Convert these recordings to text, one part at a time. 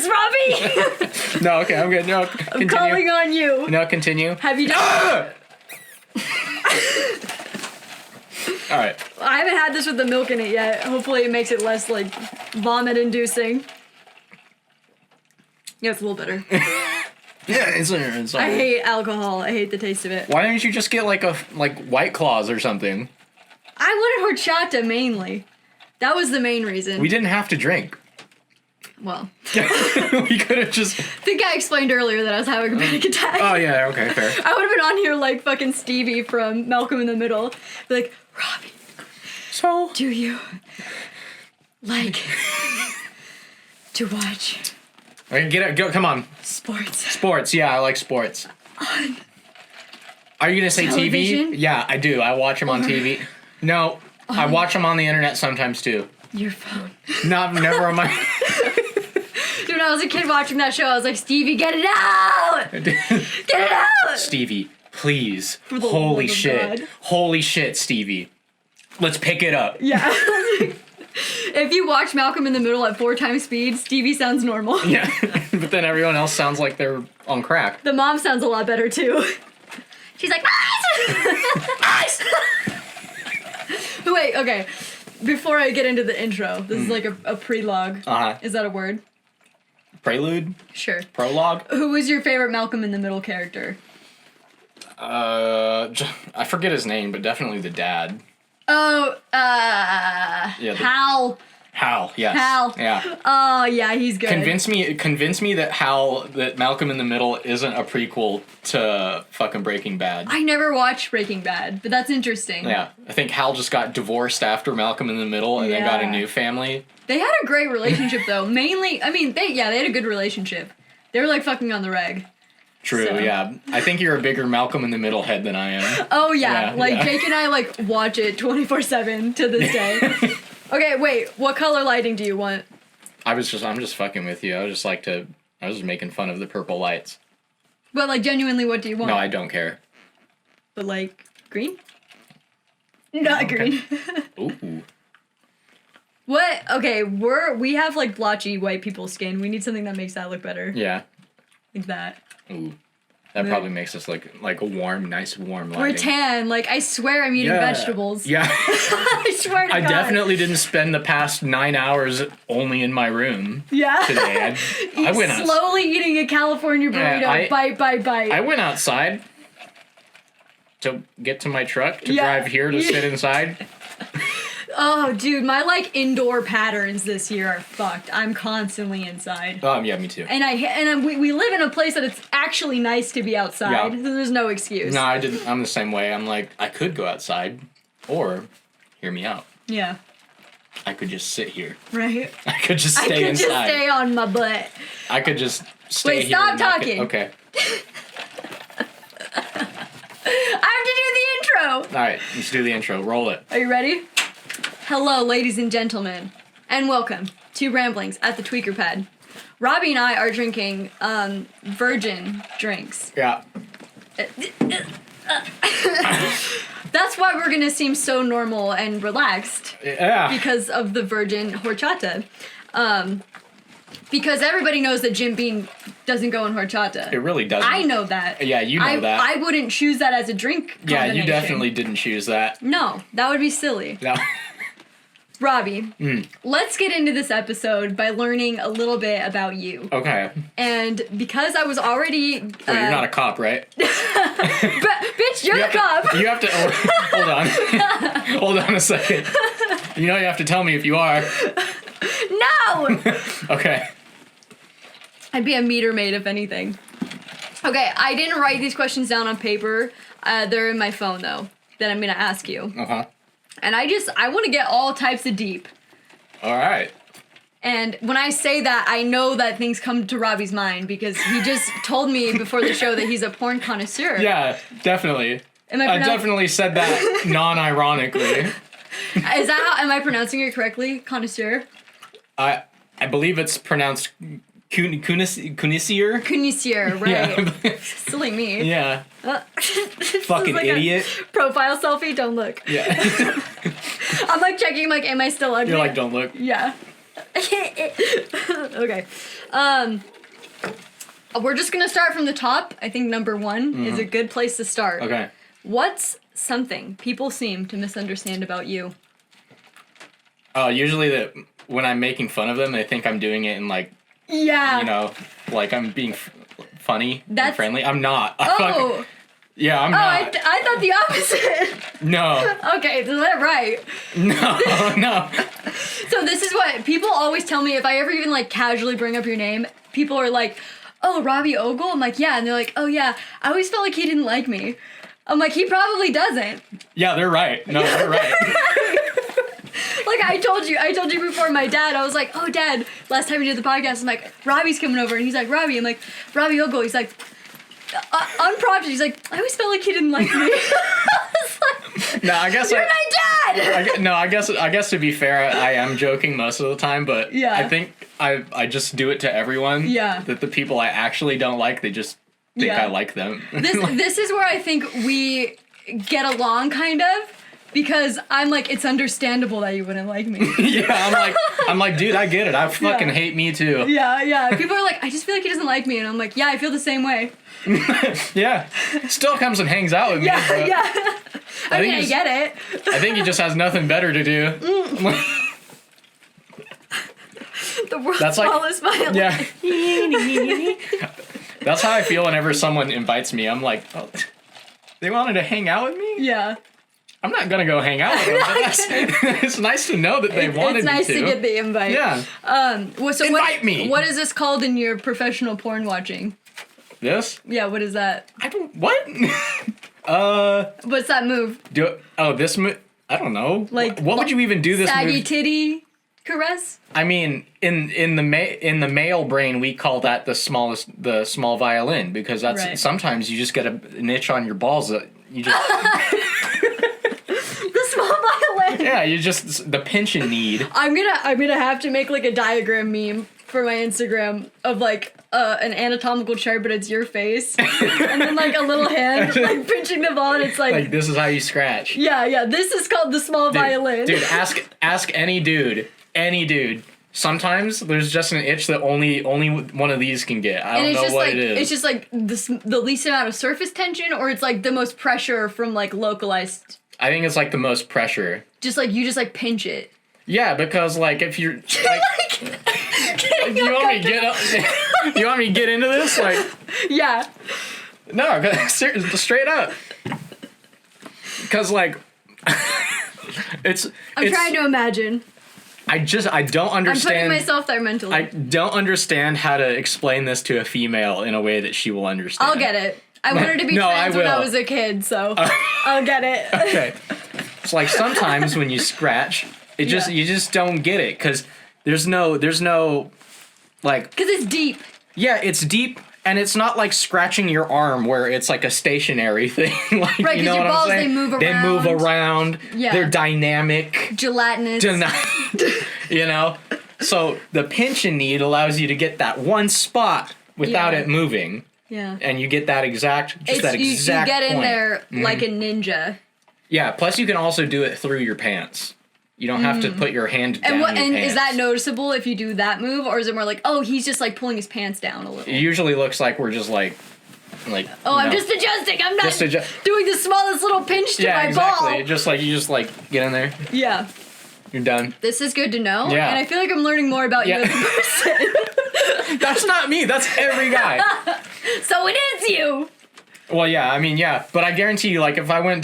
Yes, Robbie! No, okay, I'm good. No, continue. I'm calling on you. No, continue. Have you done... Alright. I haven't had this with the milk in it yet. Hopefully it makes it less, like, vomit-inducing. Yeah, it's a little bitter. Yeah, it's I hate alcohol. I hate the taste of it. Why didn't you just get, like, White Claws or something? I wanted horchata, mainly. That was the main reason. We didn't have to drink. Well. We could have just... I think I explained earlier that I was having a panic attack. Oh, yeah, okay, fair. I would have been on here like fucking Stevie from Malcolm in the Middle. Be like, Robbie, so do you like to watch okay, get it, go, come on. sports? Yeah, I like sports. Are you gonna say television? TV? Yeah, I do. I watch them on TV. No, I watch them on the internet sometimes too. Your phone. Never on my... Dude, when I was a kid watching that show, I was like, Stevie, get it out! Get it out! Stevie, please. For the Holy love of shit. God. Holy shit, Stevie. Let's pick it up. Yeah. If you watch Malcolm in the Middle at 4 times speed, Stevie sounds normal. Yeah, but then everyone else sounds like they're on crack. The mom sounds a lot better too. She's like, nice! Wait, okay. Before I get into the intro, this is like a prelogue. Uh-huh. Is that a word? Prelude? Sure. Prologue? Who was your favorite Malcolm in the Middle character? I forget his name, but definitely the dad. Oh, Hal. Hal, yes. Hal. Yeah. Oh, yeah, he's good. Convince me that Malcolm in the Middle isn't a prequel to fucking Breaking Bad. I never watched Breaking Bad, but that's interesting. Yeah. I think Hal just got divorced after Malcolm in the Middle and then got a new family. They had a great relationship, though. Mainly, I mean, they had a good relationship. They were, like, fucking on the reg. True, So. yeah. I think you're a bigger Malcolm in the Middle head than I am. Oh, yeah. Yeah. Jake and I, like, watch it 24/7 to this day. Okay, wait. What color lighting do you want? I'm just fucking with you. I was just making fun of the purple lights. But, like, genuinely, what do you want? No, I don't care. But, like, green? Not green. Ooh. What? Okay, we have, like, blotchy white people skin. We need something that makes that look better. Yeah. Like that. Ooh. That probably makes us like a nice warm lighting. We're tan. Like, I swear I'm eating vegetables. Yeah. I swear to God. I definitely didn't spend the past 9 hours only in my room today. I went out. Slowly eating a California burrito, bite by bite. I went outside to get to my truck to drive here to sit inside. Oh, dude, my, like, indoor patterns this year are fucked. I'm constantly inside. Yeah, me too. And we live in a place that it's actually nice to be outside, so there's no excuse. No, I'm the same way. I'm like, I could go outside, or, hear me out. Yeah. I could just sit here. Right? I could just stay inside. I could just stay on my butt. I could just stay Wait, here. stop talking. Okay. I have to do the intro. Alright, let's do the intro. Roll it. Are you ready? Hello, ladies and gentlemen, and welcome to Ramblings at the Tweaker Pad. Robbie and I are drinking virgin drinks. Yeah. That's why we're gonna seem so normal and relaxed. Yeah. Because of the virgin horchata. Because everybody knows that Jim Beam doesn't go in horchata. It really doesn't. I know that. Yeah, you know that. I wouldn't choose that as a drink combination. Yeah, you definitely didn't choose that. No, that would be silly. No. Robbie, let's get into this episode by learning a little bit about you. Okay. And because I was already... Wait, you're not a cop, right? Bitch, you're the cop! You have to... hold on. Hold on a second. You have to tell me if you are. No! Okay. I'd be a meter maid, if anything. Okay, I didn't write these questions down on paper. They're in my phone, though, that I'm going to ask you. Uh-huh. And I want to get all types of deep. All right. And when I say that, I know that things come to Robbie's mind because he just told me before the show that he's a porn connoisseur. Yeah, definitely. I definitely said that non-ironically. Is that how, am I pronouncing it correctly? Connoisseur? I believe it's pronounced connoisseur. Connoisseur, right. Yeah. Silly me. Yeah. Fucking like idiot. Profile selfie, don't look. Yeah. I'm like checking, like, am I still ugly? You're like, don't look. Yeah. Okay. We're just gonna start from the top. I think number one is a good place to start. Okay. What's something people seem to misunderstand about you? Usually that when I'm making fun of them, they think I'm doing it in like, Yeah. you know, like I'm being funny and That's- friendly. I'm not. Oh. Yeah, I'm Oh, not. I thought the opposite. No. Okay, so that's right. No. So this is what people always tell me if I ever even like casually bring up your name. People are like, "Oh, Robbie Ogle." I'm like, "Yeah," and they're like, "Oh yeah." I always felt like he didn't like me. I'm like, he probably doesn't. Yeah, they're right. No, they're right. Like I told you before, my dad, I was like, "Oh, Dad, last time we did the podcast, I'm like, Robbie's coming over," and he's like, "Robbie," I'm like, "Robbie Ogle." He's like, unprompted, he's like, "I always felt like he didn't like me." I was like, No, I guess "You're my dad." I guess to be fair, I am joking most of the time, but Yeah. I think I just do it to everyone. Yeah. That the people I actually don't like, they just think Yeah. I like them. This is where I think we get along, kind of. Because I'm like, it's understandable that you wouldn't like me. Yeah, I'm like, dude, I get it. I fucking Yeah. hate me too. Yeah. People are like, I just feel like he doesn't like me. And I'm like, yeah, I feel the same way. Yeah. Still comes and hangs out with me. Yeah, but yeah. I mean, I he's- get it. I think he just has nothing better to do. The world's That's like- smallest violin. Yeah. That's how I feel whenever someone invites me. I'm like, oh, they wanted to hang out with me? Yeah. I'm not gonna go hang out with them. But it's nice to know that they wanted It's nice me to get the invite. Yeah. So Invite me. What is this called in your professional porn watching? This? Yeah, what is that? I don't. What? What's that move? This move. I don't know. Like, what would you even do this Saggy move? titty caress? I mean, in the male brain, we call that the small violin, because that's Right. sometimes you just get an itch on your balls that you just The small violin. yeah, you just the pinch and need. I'm gonna have to make like a diagram meme for my Instagram of like an anatomical chart, but it's your face, and then like a little hand like pinching the ball, and it's like This is how you scratch. yeah. This is called the small violin. Dude, ask any dude. Sometimes there's just an itch that only one of these can get. I and don't it's know just what like it is. it's just like the least amount of surface tension, or it's like the most pressure from like localized. I think it's like the most pressure. Just like you just like pinch it. Yeah, because like if you're like, Getting you want me to uncomfortable. get up, you want me to get into this? Like, Yeah. no, straight up. Because like, I'm trying to imagine. I don't I'm putting understand. myself there mentally. I don't understand how to explain this to a female in a way that she will understand. I'll get it. I wanted to be No, trans I when I will. was a kid, so I'll get it. Okay. It's like sometimes when you scratch, you just don't get it, because there's no like, Because it's deep. yeah, it's deep. And it's not like scratching your arm where it's like a stationary thing. Like, Right, you 'cause know your what balls, I'm saying? they move They move around. around. Yeah. They're dynamic. Gelatinous. You know? So the pinch and need allows you to get that one spot without Yeah. it moving. Yeah. And you get that exact You point. get in there like a ninja. Yeah, plus you can also do it through your pants. You don't have to put your hand down your And pants. is that noticeable if you do that move, or is it more like, oh, he's just like pulling his pants down a little? It usually looks like we're just like Oh, I'm no. just adjusting. I'm not Just doing the smallest little pinch to yeah, my exactly. ball. You just like get in there. Yeah. You're done. This is good to know. Yeah. And I feel like I'm learning more about you Yeah. as a person. That's not me. That's every guy. So it is you. Well, yeah. I mean, yeah. But I guarantee you, like, if I went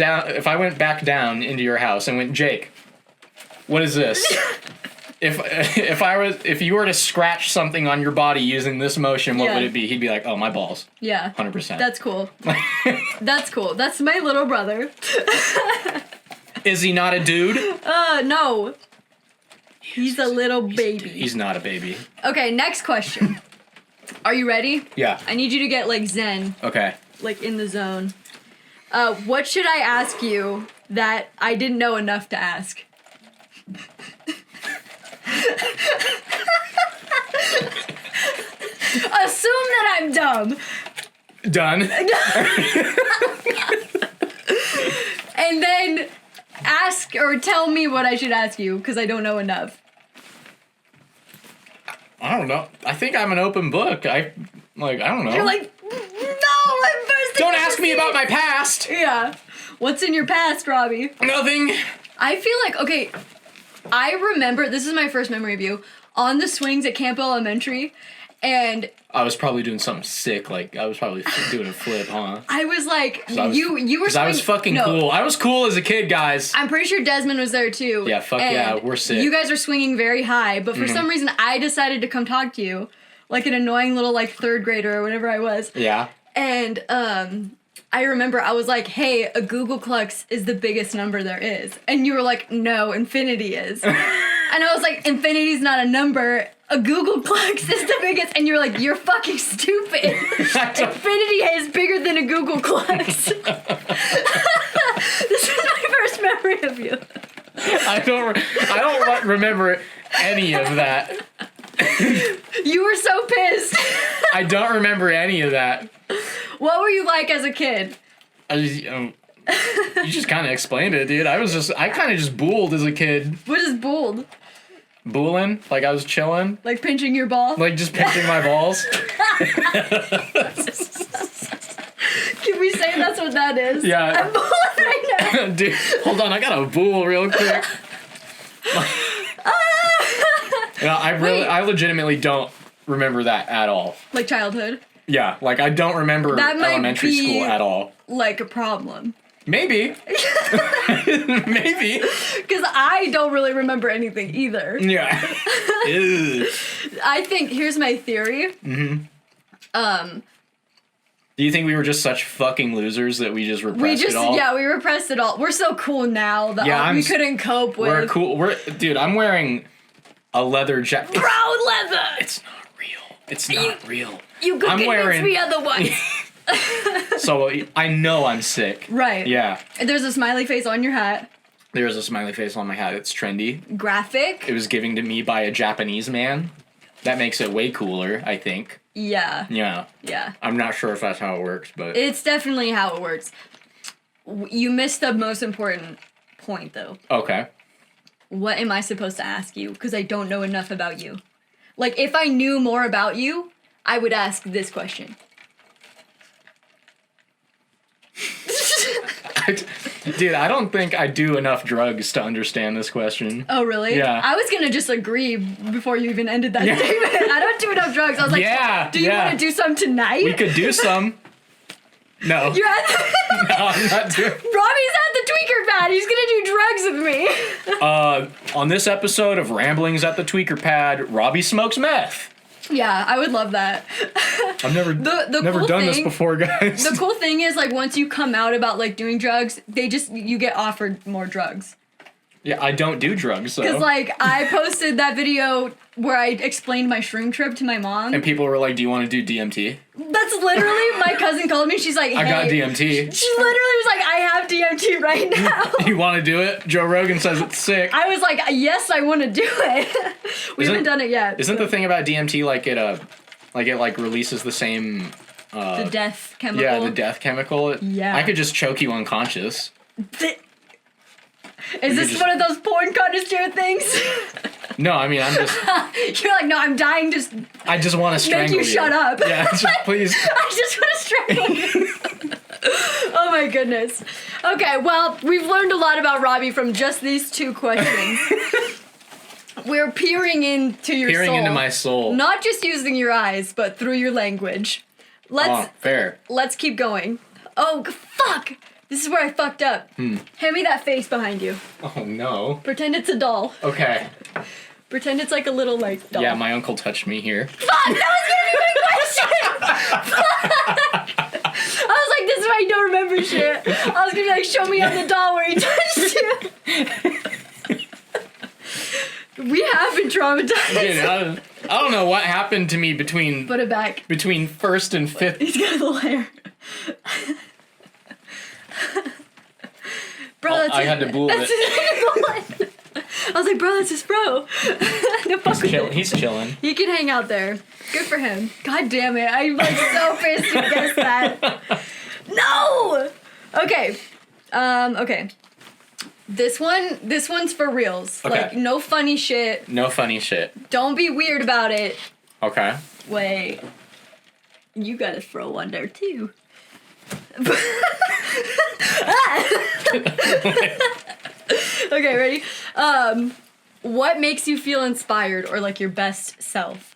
back down into your house and went, Jake, what is this? If you were to scratch something on your body using this motion, what Yeah. would it be? He'd be like, oh, my balls. Yeah. 100%. That's cool. That's cool. That's my little brother. Is he not a dude? No. He's a little baby. He's not a baby. Okay, next question. Are you ready? Yeah. I need you to get like zen, Okay. like in the zone. What should I ask you that I didn't know enough to ask? Assume that I'm dumb. Done. And then ask or tell me what I should ask you because I don't know enough. I don't know. I think I'm an open book. I don't know. You're like, no, I'm bursting. Don't ask me about my past. Yeah. What's in your past, Robbie? Nothing. I feel like, okay, I remember, this is my first memory of you, on the swings at Camp Elementary, and I was probably doing something sick, like, I was probably doing a flip, huh? I was like, you were Because I was fucking cool. I was cool as a kid, guys. I'm pretty sure Desmond was there too. Yeah, fuck yeah, we're sick. You guys were swinging very high, but for some reason I decided to come talk to you, like an annoying little like third grader or whatever I was. Yeah. And I remember I was like, hey, a Google Klux is the biggest number there is. And you were like, no, infinity is. And I was like, infinity's not a number. A Google Klux is the biggest. And you were like, you're fucking stupid. Infinity is bigger than a Google Klux. This is my first memory of you. I don't remember any of that. You were so pissed. I don't remember any of that. What were you like as a kid? You just kind of explained it, dude. I kind of just booled as a kid. What is booled? Booling? Like I was chilling? Like pinching your ball? Like just pinching my balls? Can we say that's what that is? Yeah. I'm booling right now. Dude, hold on. I gotta bool real quick. I legitimately don't remember that at all. Like childhood? Yeah, like I don't remember elementary school at all. Like a problem. Maybe. Maybe. Because I don't really remember anything either. Yeah. I think, here's my theory. Mm-hmm. Do you think we were just such fucking losers that we just repressed it all? Yeah, we repressed it all. We're so cool now that we couldn't cope with. We're cool. Dude, I'm wearing a leather jacket. Brown leather! It's not real. It's not real. You could convince me otherwise. So I know I'm sick. Right. Yeah. There's a smiley face on your hat. There's a smiley face on my hat. It's trendy. Graphic. It was given to me by a Japanese man. That makes it way cooler, I think. Yeah. Yeah. Yeah. I'm not sure if that's how it works, but... It's definitely how it works. You missed the most important point, though. Okay. What am I supposed to ask you? Because I don't know enough about you. Like, if I knew more about you, I would ask this question. Dude, I don't think I do enough drugs to understand this question. Oh, really? Yeah. I was going to just agree before you even ended that statement. I don't do enough drugs. I was like, do you want to do some tonight? We could do some. No. You're at No, I'm not doing... Robbie's at the tweaker pad. He's going to do drugs with me. On this episode of Ramblings at the Tweaker Pad, Robbie smokes meth. Yeah, I would love that. I've never cool done this thing- before, guys. The cool thing is, like, once you come out about, like, doing drugs, you get offered more drugs. Yeah, I don't do drugs, so... Because, like, I posted that video where I explained my shroom trip to my mom. And people were like, do you want to do DMT? That's literally, my cousin called me, she's like, hey. I got DMT. She literally was like, I have DMT right now. You want to do it? Joe Rogan says it's sick. I was like, yes, I want to do it. We haven't done it yet. Isn't the thing about DMT like it releases the same... the death chemical? Yeah, the death chemical. Yeah. I could just choke you unconscious. Is this one of those porn connoisseur things? No, I mean, I'm just... You're like, no, I'm dying to... I just want to strangle you. Make you shut up. Yeah, just please. I just want to strangle you. Oh my goodness. Okay, well, we've learned a lot about Robbie from just these two questions. We're peering into your soul. Peering into my soul. Not just using your eyes, but through your language. Fair. Let's keep going. Oh, fuck! This is where I fucked up. Hand me that face behind you. Oh, no. Pretend it's a doll. Okay. Pretend it's like a little, like, doll. Yeah, my uncle touched me here. Fuck! That was gonna be my question! I was like, this is why you don't remember shit. I was gonna be like, show me on the doll where he touched you. We have been traumatized. Dude, I don't know what happened to me between... Put it back. Between first and fifth. He's got a little hair. Bro, I had to bool it. I was like, bro, that's his bro. No, fuck with it. He's chilling. He can hang out there. Good for him. God damn it. I'm like so pissed you guessed that. No! Okay. Okay. This one's for reals. Okay. Like, no funny shit. No funny shit. Don't be weird about it. Okay. Wait. You gotta throw one there, too. Okay, ready? What makes you feel inspired or like your best self?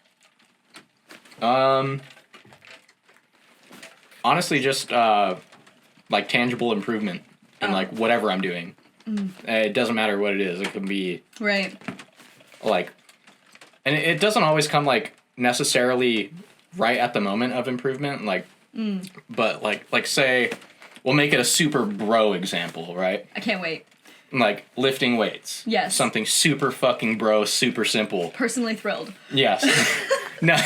Honestly, just like tangible improvement in like whatever I'm doing. It doesn't matter what it is. It can be Right. like, and it doesn't always come like necessarily right at the moment of improvement. Like, but like say, we'll make it a super bro example, right? I can't wait. Like lifting weights. Yes. Something super fucking bro, super simple. Personally thrilled. Yes. No.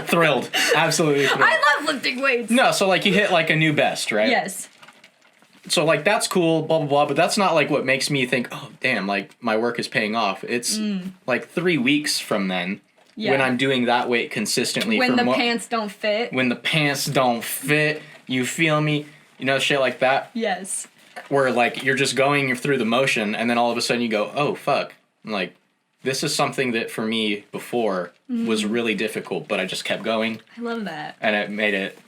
Thrilled. Absolutely thrilled. I love lifting weights. No, so like you hit like a new best, right? Yes. So like that's cool, blah blah blah, but that's not like what makes me think, oh damn, like my work is paying off. It's like 3 weeks from then when I'm doing that weight consistently. When the pants don't fit. When the pants don't fit, you feel me? You know, shit like that. Yes. Where like you're just going through the motion, and then all of a sudden you go, oh fuck, like this is something that for me before was really difficult, but I just kept going. I love that. And it made it.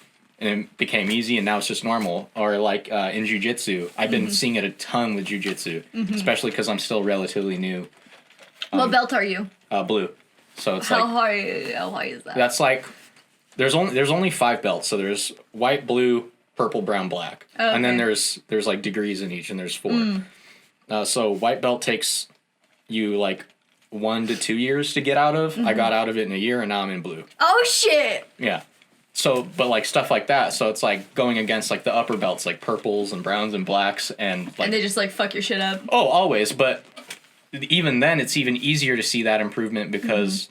And it became easy, and now it's just normal. Or like in jiu-jitsu, I've been seeing it a ton with jiu-jitsu, especially because I'm still relatively new. What belt are you? Blue, so it's How like high is that? that's like there's only 5 belts. So there's white, blue, purple, brown, black, and then there's like degrees in each, and there's 4. So white belt takes you like 1 to 2 years to get out of. I got out of it in a year, and now I'm in blue. Oh shit! Yeah. So, but like stuff like that. So it's like going against like the upper belts, like purples and browns and blacks, and like. And they just like fuck your shit up. Oh, always. But even then, it's even easier to see that improvement because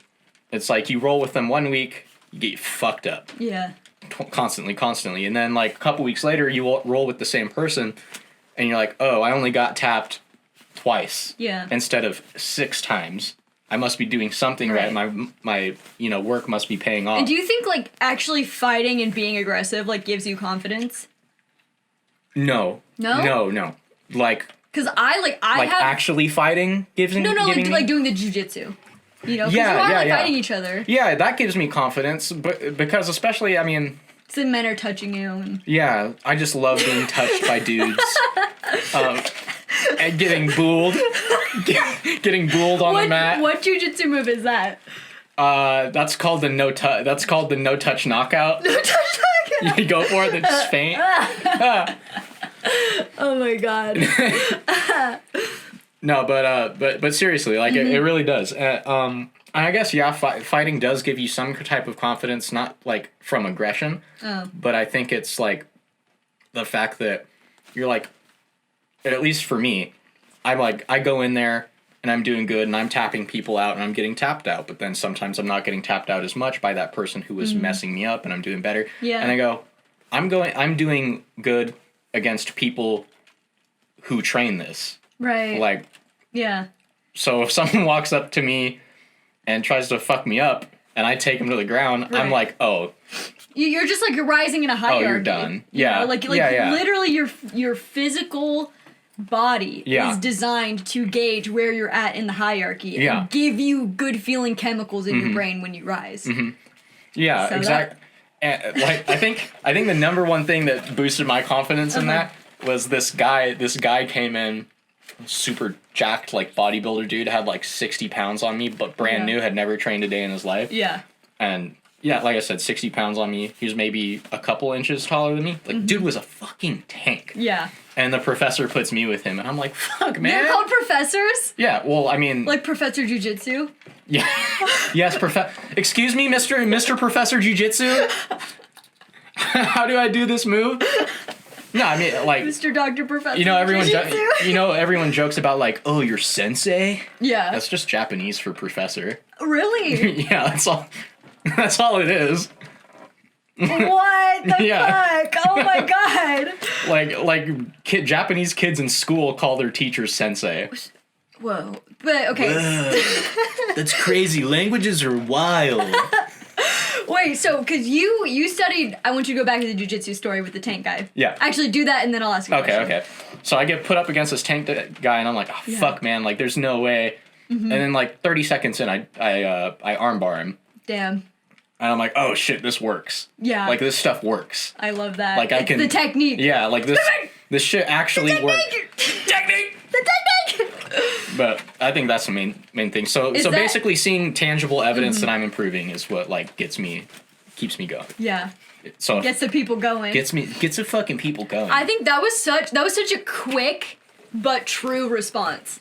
it's like you roll with them 1 week, you get fucked up. Yeah. Constantly. And then like a couple weeks later, you roll with the same person, and you're like, oh, I only got tapped twice. Yeah. Instead of 6 times. I must be doing something right. My work must be paying off. And do you think like actually fighting and being aggressive like gives you confidence? No. No? Like Because I have actually fighting gives me like doing the jujitsu. You know, because Yeah, you are yeah. fighting each other. Yeah, that gives me confidence, but because especially I mean. So men are touching you. And... Yeah, I just love being touched by dudes. And getting booled. Getting booled on the mat. What jujitsu move is that? That's called the no touch. That's called the no touch knockout. No touch knockout. You go for it, then just faint. Oh my god. No, but seriously, like it really does. I guess fighting does give you some type of confidence, not like from aggression, but I think it's like the fact that you're like, at least for me, I'm like I go in there and I'm doing good and I'm tapping people out and I'm getting tapped out, but then sometimes I'm not getting tapped out as much by that person who was messing me up and I'm doing better. Yeah. And I go, I'm doing good against people who train this. Right. Like, yeah. So if someone walks up to me and tries to fuck me up and I take him to the ground, Right. I'm like, oh. You're just like you're rising in a hierarchy. Oh, you're done. Yeah. You know? Like yeah. literally your physical body Yeah. is designed to gauge where you're at in the hierarchy Yeah. and give you good feeling chemicals in your brain when you rise. Yeah, So exactly. Like I think the number one thing that boosted my confidence in that was this guy came in super jacked, like bodybuilder dude, had like 60 pounds on me, but brand new, had never trained a day in his life. Yeah. And yeah, like I said, 60 pounds on me. He was maybe a couple inches taller than me. Like, dude was a fucking tank. Yeah. And the professor puts me with him, and I'm like, fuck, man. They're called professors? Yeah, well, I mean... Like Professor Jiu-Jitsu? Yeah. Yes, Excuse me, Mr. Professor Jiu-Jitsu? How do I do this move? No, I mean, like... Mr. Dr. Professor everyone jokes about, like, oh, you're sensei? Yeah. That's just Japanese for professor. Really? Yeah, that's all. That's all it is. What the fuck? Oh my god. Japanese kids in school call their teachers sensei. Whoa. But okay. Whoa. That's crazy. Languages are wild. Wait, so, because you studied, I want you to go back to the jujitsu story with the tank guy. Yeah. Actually, do that, and then I'll ask you a question. Okay. So I get put up against this tank guy, and I'm like, oh, fuck, man. Like, there's no way. And then, like, 30 seconds in, I armbar him. Damn. And I'm like, oh, shit, this works. Yeah. Like, this stuff works. I love that. Like, I can... the technique. Yeah, like, this shit actually works. Technique! The technique! But I think that's the main thing. So basically seeing tangible evidence that I'm improving is what, like, keeps me going. Yeah. So gets the people going. Gets the fucking people going. I think that was such a quick but true response.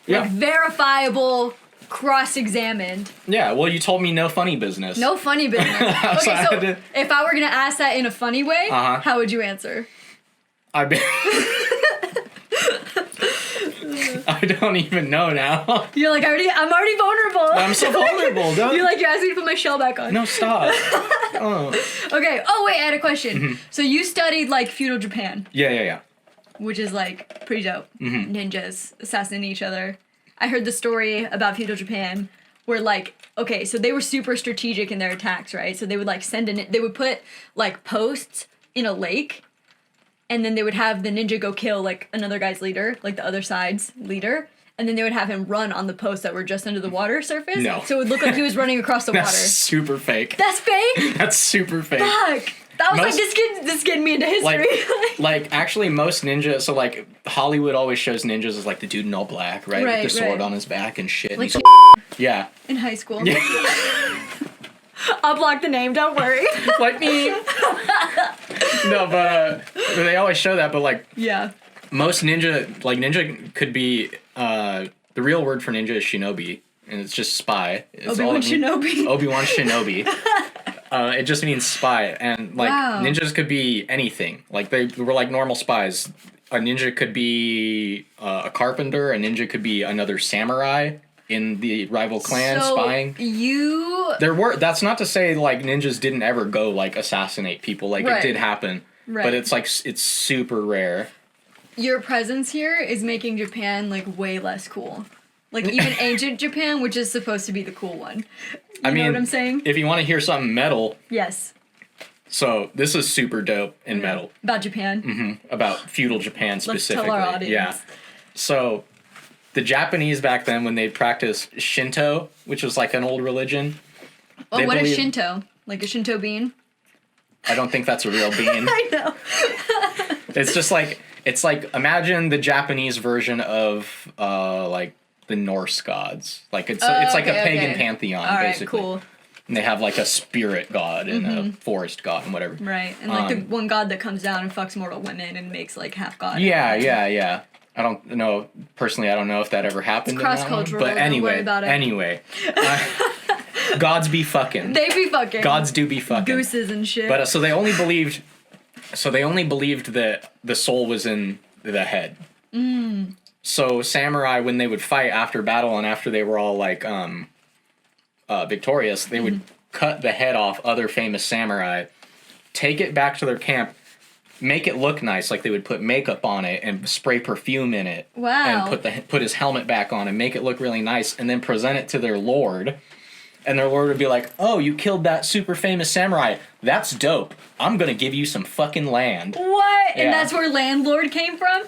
Yeah. Like, verifiable, cross-examined. Yeah, well, you told me no funny business. No funny business. Okay, so if I were gonna ask that in a funny way, how would you answer? I don't even know now. You're like, I'm already vulnerable. I'm so vulnerable, don't you're asking me to put my shell back on. No, stop. Oh. Okay. Oh, wait, I had a question. So you studied, like, feudal Japan. Yeah. Which is, like, pretty dope. Ninjas assassinating each other. I heard the story about feudal Japan where, like, okay, so they were super strategic in their attacks, right? So they would, like, they would put, like, posts in a lake, and then they would have the ninja go kill, like, another guy's leader, like the other side's leader, and then they would have him run on the posts that were just under the water surface. No. So it would look like he was running across the That's water. super fake. That's fake? That's super fake. Fuck! That was this getting me into history. Like actually most ninja, so like Hollywood always shows ninjas as like the dude in all black, right? With the sword on his back and shit. Like and yeah. In high school. Yeah. I'll block the name, don't worry. Like me. No, but they always show that, but like most ninja could be the real word for ninja is shinobi, and it's just spy. It's Obi-Wan Shinobi. Obi-Wan Shinobi. It just means spy, and like ninjas could be anything. Like they were like normal spies. A ninja could be a carpenter. A ninja could be another samurai in the rival clan spying. That's not to say like ninjas didn't ever go like assassinate people. Like it did happen, but it's like it's super rare. Your presence here is making Japan like way less cool. Like even ancient Japan, which is supposed to be the cool one. You know what I'm saying? If you want to hear something metal. Yes. So this is super dope in metal. About Japan? About feudal Japan specifically. Let's tell our audience. Yeah. So the Japanese back then, when they practiced Shinto, which was like an old religion. Oh, what is Shinto? Like a Shinto bean? I don't think that's a real bean. I know. It's just like, imagine the Japanese version of like the Norse gods. Like it's like a pagan pantheon, basically. Cool. And they have like a spirit god and a forest god and whatever. Right. And like the one god that comes down and fucks mortal women and makes like half god. Yeah. I don't know. Personally, I don't know if that ever happened. It's cross-cultural. But anyway, don't worry about it. Anyway. Gods be fucking. They be fucking. Gods do be fucking. Gooses and shit. But so they only believed that the soul was in the head. So samurai, when they would fight after battle and after they were all like victorious, they would cut the head off other famous samurai, take it back to their camp, make it look nice, like they would put makeup on it and spray perfume in it. Wow. And put his helmet back on and make it look really nice, and then present it to their lord. And their lord would be like, "Oh, you killed that super famous samurai. That's dope. I'm gonna give you some fucking land." What? Yeah. And that's where landlord came from?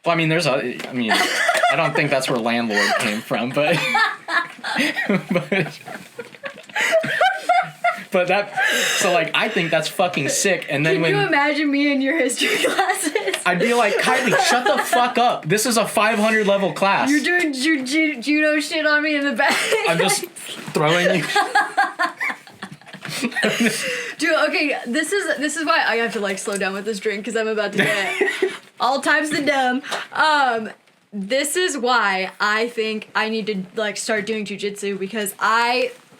Well, I mean, I don't think that's where landlord came from, but but that, so like, I think that's fucking sick. And then Can you imagine me in your history classes? I'd be like, Kylie, shut the fuck up. This is a 500 level class. You're doing judo shit on me in the back. I'm just throwing you. Dude, okay, this is why I have to like slow down with this drink because I'm about to get all types of dumb. This is why I think I need to like start doing jujitsu because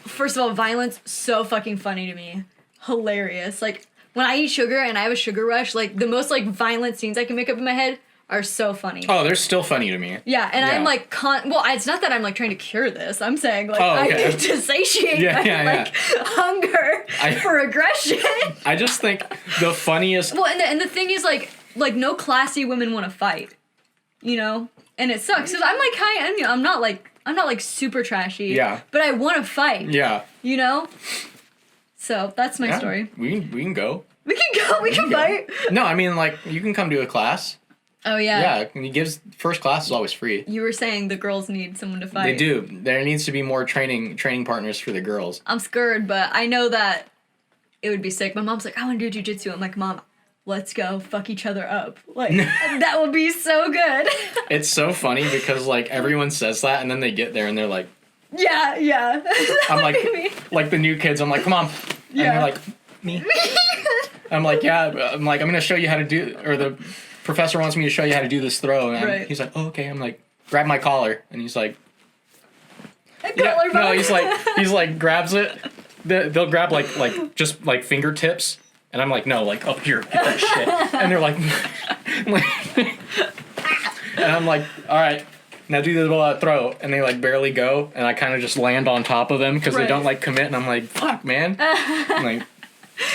first of all, violence so fucking funny to me, hilarious. Like when I eat sugar and I have a sugar rush, like the most like violent scenes I can make up in my head are so funny. Oh, they're still funny to me. Yeah, and I'm like, well, it's not that I'm like trying to cure this. I'm saying like I need to satiate my hunger for aggression. I just think the funniest. Well, and the thing is like no classy women want to fight, you know, and it sucks because I'm like I'm not like super trashy. Yeah. But I want to fight. Yeah. You know. So that's my story. We can go. We can go. We can fight. No, I mean, like, you can come to a class. Oh, yeah. Yeah, first class is always free. You were saying the girls need someone to fight. They do. There needs to be more training partners for the girls. I'm scared, but I know that it would be sick. My mom's like, I want to do jujitsu. I'm like, Mom, let's go fuck each other up. Like, that would be so good. It's so funny because, like, everyone says that, and then they get there and they're like... Yeah. I'm like the new kids, I'm like, come on. And they're like, me? I'm like, yeah. I'm like, I'm going to show you how to do... Or the professor wants me to show you how to do this throw. And he's like, oh, okay. I'm like, grab my collar. And he's like... No, he's like, grabs it. They'll grab, like just, like, fingertips. And I'm like, no, like, up here. Get that shit. And they're like... and I'm like, all right. Now do the throw, and they like barely go, and I kind of just land on top of them because they don't like commit, and I'm like, fuck, man. I'm like,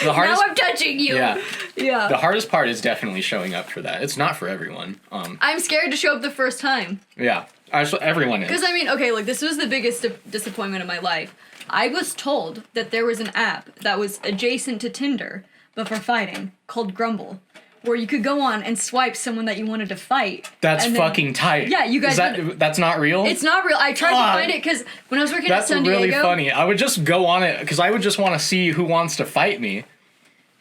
the hardest. Now I'm touching you. Yeah. The hardest part is definitely showing up for that. It's not for everyone. I'm scared to show up the first time. Yeah, everyone is. Because I mean, okay, like this was the biggest disappointment of my life. I was told that there was an app that was adjacent to Tinder, but for fighting, called Grumble. Where you could go on and swipe someone that you wanted to fight. That's fucking tight. Yeah, you guys... That's not real? It's not real. I tried to find it because when I was working at San Diego... That's really funny. I would just go on it because I would just want to see who wants to fight me.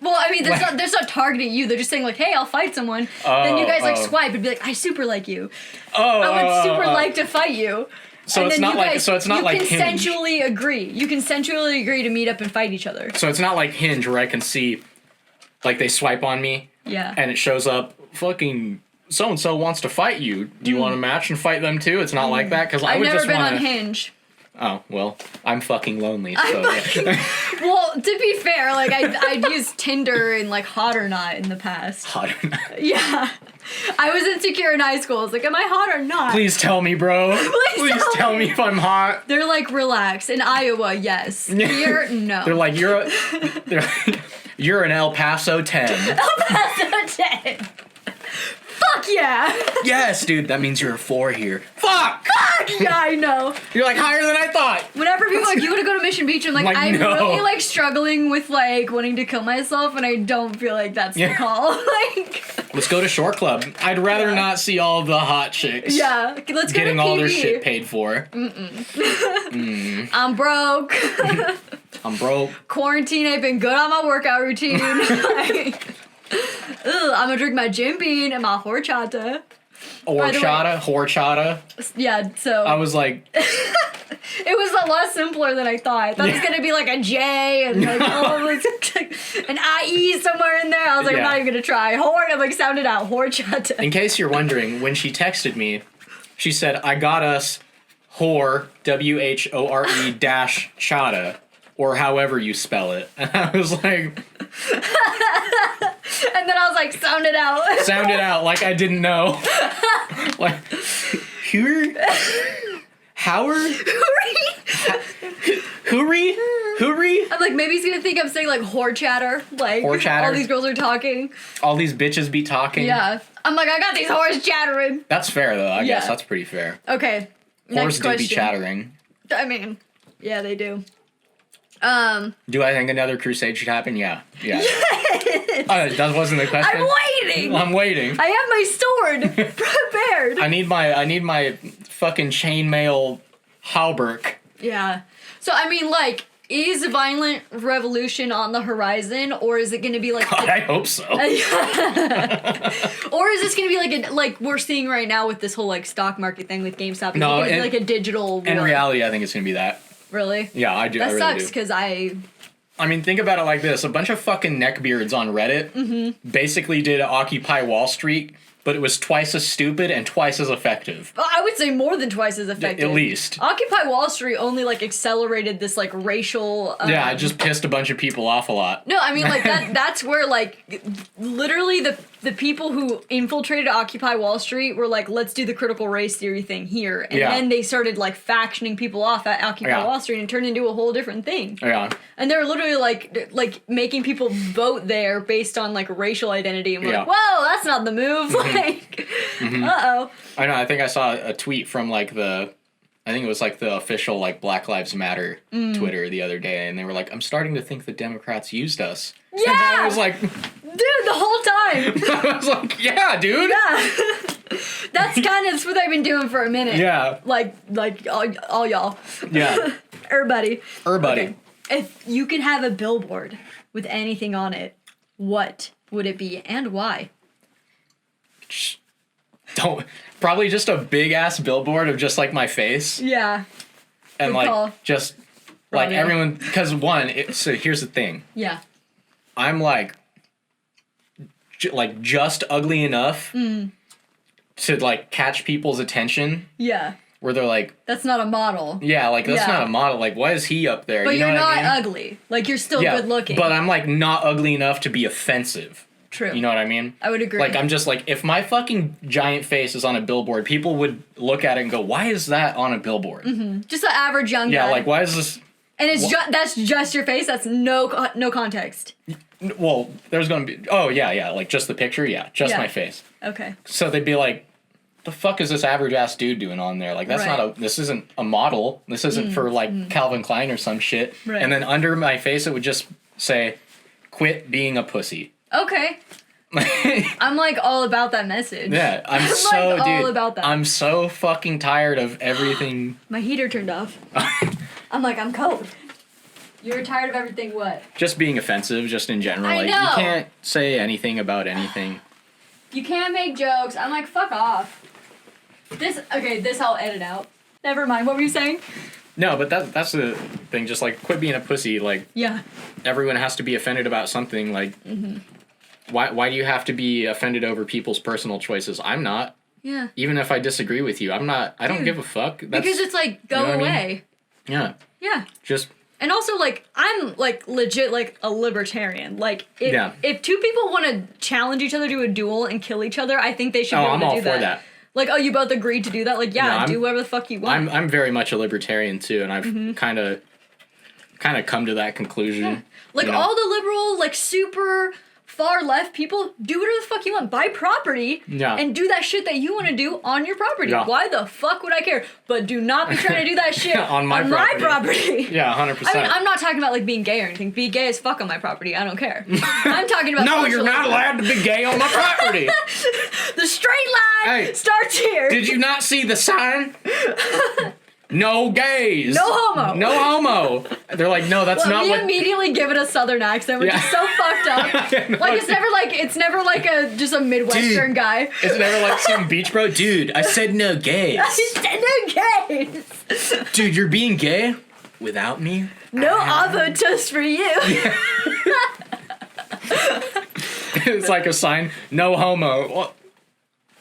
Well, I mean, they're not targeting you. They're just saying, like, hey, I'll fight someone. Then you guys, like, swipe and be like, I super like you. I would super like to fight you. So and it's not like... So it's not like Hinge. You consensually agree to meet up and fight each other. So it's not like Hinge where I can see, like, they swipe on me. Yeah. And it shows up, fucking so-and-so wants to fight you. Do you want to match and fight them too? It's not like that? Because I would just want to... I've never been on Hinge. Oh, well, I'm fucking lonely, so... Well, to be fair, like, I'd used Tinder and, like, Hot or Not in the past. Hot or Not? Yeah. I was insecure in high school. I was like, am I hot or not? Please tell me, bro. Please tell me if I'm hot. They're like, relax. In Iowa, yes. Here, no. They're like, you're an El Paso 10. El Paso 10. Fuck yeah. Yes, dude. That means you're a 4 here. Fuck. Yeah, I know. You're like higher than I thought. Whenever people are like, you want to go to Mission Beach? I'm like, I'm no. really like struggling with like wanting to kill myself, and I don't feel like that's the call. Like, let's go to Shore Club. I'd rather not see all of the hot chicks. Yeah, let's go getting to all their shit paid for. I'm broke. I'm broke. Quarantine ain't been good on my workout routine. Like, I'm gonna drink my Jim Beam and my horchata. Horchata. Yeah, so... I was like... It was a lot simpler than I thought. I thought it was going to be like a J and like an IE somewhere in there. I was like, I'm not even going to try. I'm like, sounded out. Horchata. In case you're wondering, when she texted me, she said, I got us whore, WHORE dash chata, or however you spell it. And I was like... And then I was like, sound it out. Sound it out like I didn't know. Like, Howard? Hoorie? I'm like, maybe he's gonna think I'm saying like whore chatter. Like, all these girls are talking. All these bitches be talking. Yeah. I'm like, I got these whores chattering. That's fair though, I guess. That's pretty fair. Okay. Whores do be chattering. I mean, yeah, they do. Do I think another crusade should happen? Yeah. Yes. That wasn't the question. I'm waiting. I have my sword prepared. I need my fucking chainmail halberd. Yeah. So I mean, like, is violent revolution on the horizon, or is it going to be like? God, I hope so. Or is this going to be like we're seeing right now with this whole like stock market thing with GameStop? No, it's like a digital. In reality, I think it's going to be that. Really? Yeah, I do. That I really sucks because I mean, think about it like this. A bunch of fucking neckbeards on Reddit basically did Occupy Wall Street, but it was twice as stupid and twice as effective. I would say more than twice as effective. At least. Occupy Wall Street only, like, accelerated this, like, racial... yeah, it just pissed a bunch of people off a lot. No, I mean, like, that's where, like, literally the people who infiltrated Occupy Wall Street were like, let's do the critical race theory thing here. And then they started, like, factioning people off at Occupy Wall Street and turned into a whole different thing. Yeah. And they were literally, like making people vote there based on, like, racial identity. And we're like, whoa, that's not the move. Like, uh-oh. I know, I think I saw a tweet from, like, the I think it was like the official like Black Lives Matter Twitter the other day, and they were like, I'm starting to think the Democrats used us. Yeah! And I was like... Dude, the whole time! I was like, yeah, dude! Yeah! That's what they've been doing for a minute. Yeah. Like all y'all. Yeah. Everybody. Okay. If you could have a billboard with anything on it, what would it be and why? Probably just a big ass billboard of just like my face. Yeah. And Good like call. just like Robbie. everyone, because so here's the thing. Yeah. I'm like just ugly enough to like catch people's attention Yeah. where they're like, That's not a model. yeah, like that's Yeah. not a model. Like, why is he up there? But you know you're what not I mean? ugly. Like, you're still Yeah, good looking. but I'm like not ugly enough to be offensive. True. You know what I mean? I would agree. Like, I'm just like, if my fucking giant face is on a billboard, people would look at it and go, why is that on a billboard? Just an average young Yeah, guy. like, why is this... And it's that's just your face. That's no context. Well, there's gonna be... Oh, yeah, like, just the picture? Yeah, just Yeah. my face. Okay. So they'd be like, the fuck is this average-ass dude doing on there? Like, that's Right. not this isn't a model. This isn't for, like, Calvin Klein or some shit. Right. And then under my face, it would just say, quit being a pussy. Okay. I'm like all about that message. Yeah, I'm like, so, all dude, about that. I'm so fucking tired of everything. My heater turned off. I'm like, I'm cold. You're tired of everything what? Just being offensive, just in general. I Like, know. you can't say anything about anything. You can't make jokes. I'm like, fuck off. This I'll edit out. Never mind. What were you saying? No, but that's the thing. Just like, quit being a pussy. Like, Yeah. everyone has to be offended about something. Like, why do you have to be offended over people's personal choices? I'm not. Yeah. Even if I disagree with you, I'm not. I don't Dude, give a fuck. That's, Because it's like, go you know what I mean? away. Yeah. Yeah. Just And also, like, I'm, like, legit, like, a libertarian. Like, Yeah. if two people want to challenge each other to a duel and kill each other, I think they should be able I'm to all do for that. that. Like, oh, you both agreed to do that? Like, yeah, No, I'm- do whatever the fuck you want. I'm very much a libertarian too, and I've kind of come to that conclusion. Like, you know? all the liberal, like, super far left people, do whatever the fuck you want. Buy property Yeah. and do that shit that you want to do on your property. Yeah. Why the fuck would I care? But do not be trying to do that shit On my property. Yeah, 100%. I mean, I'm not talking about, like, being gay or anything. Be gay as fuck on my property. I don't care. I'm talking about No, you're not socialism. allowed to be gay on my property. The straight line Hey, starts here. Did you not see the sign? No gays. No homo. No homo. They're like, no, that's not we what. immediately give it a southern accent, which Yeah. is so fucked up. I know. Like it's never like a just a Midwestern Dude. guy. It's never like some beach bro. Dude, I said no gays. No gays. Dude, you're being gay without me? No avo toast for you. It's like a sign, no homo. Well,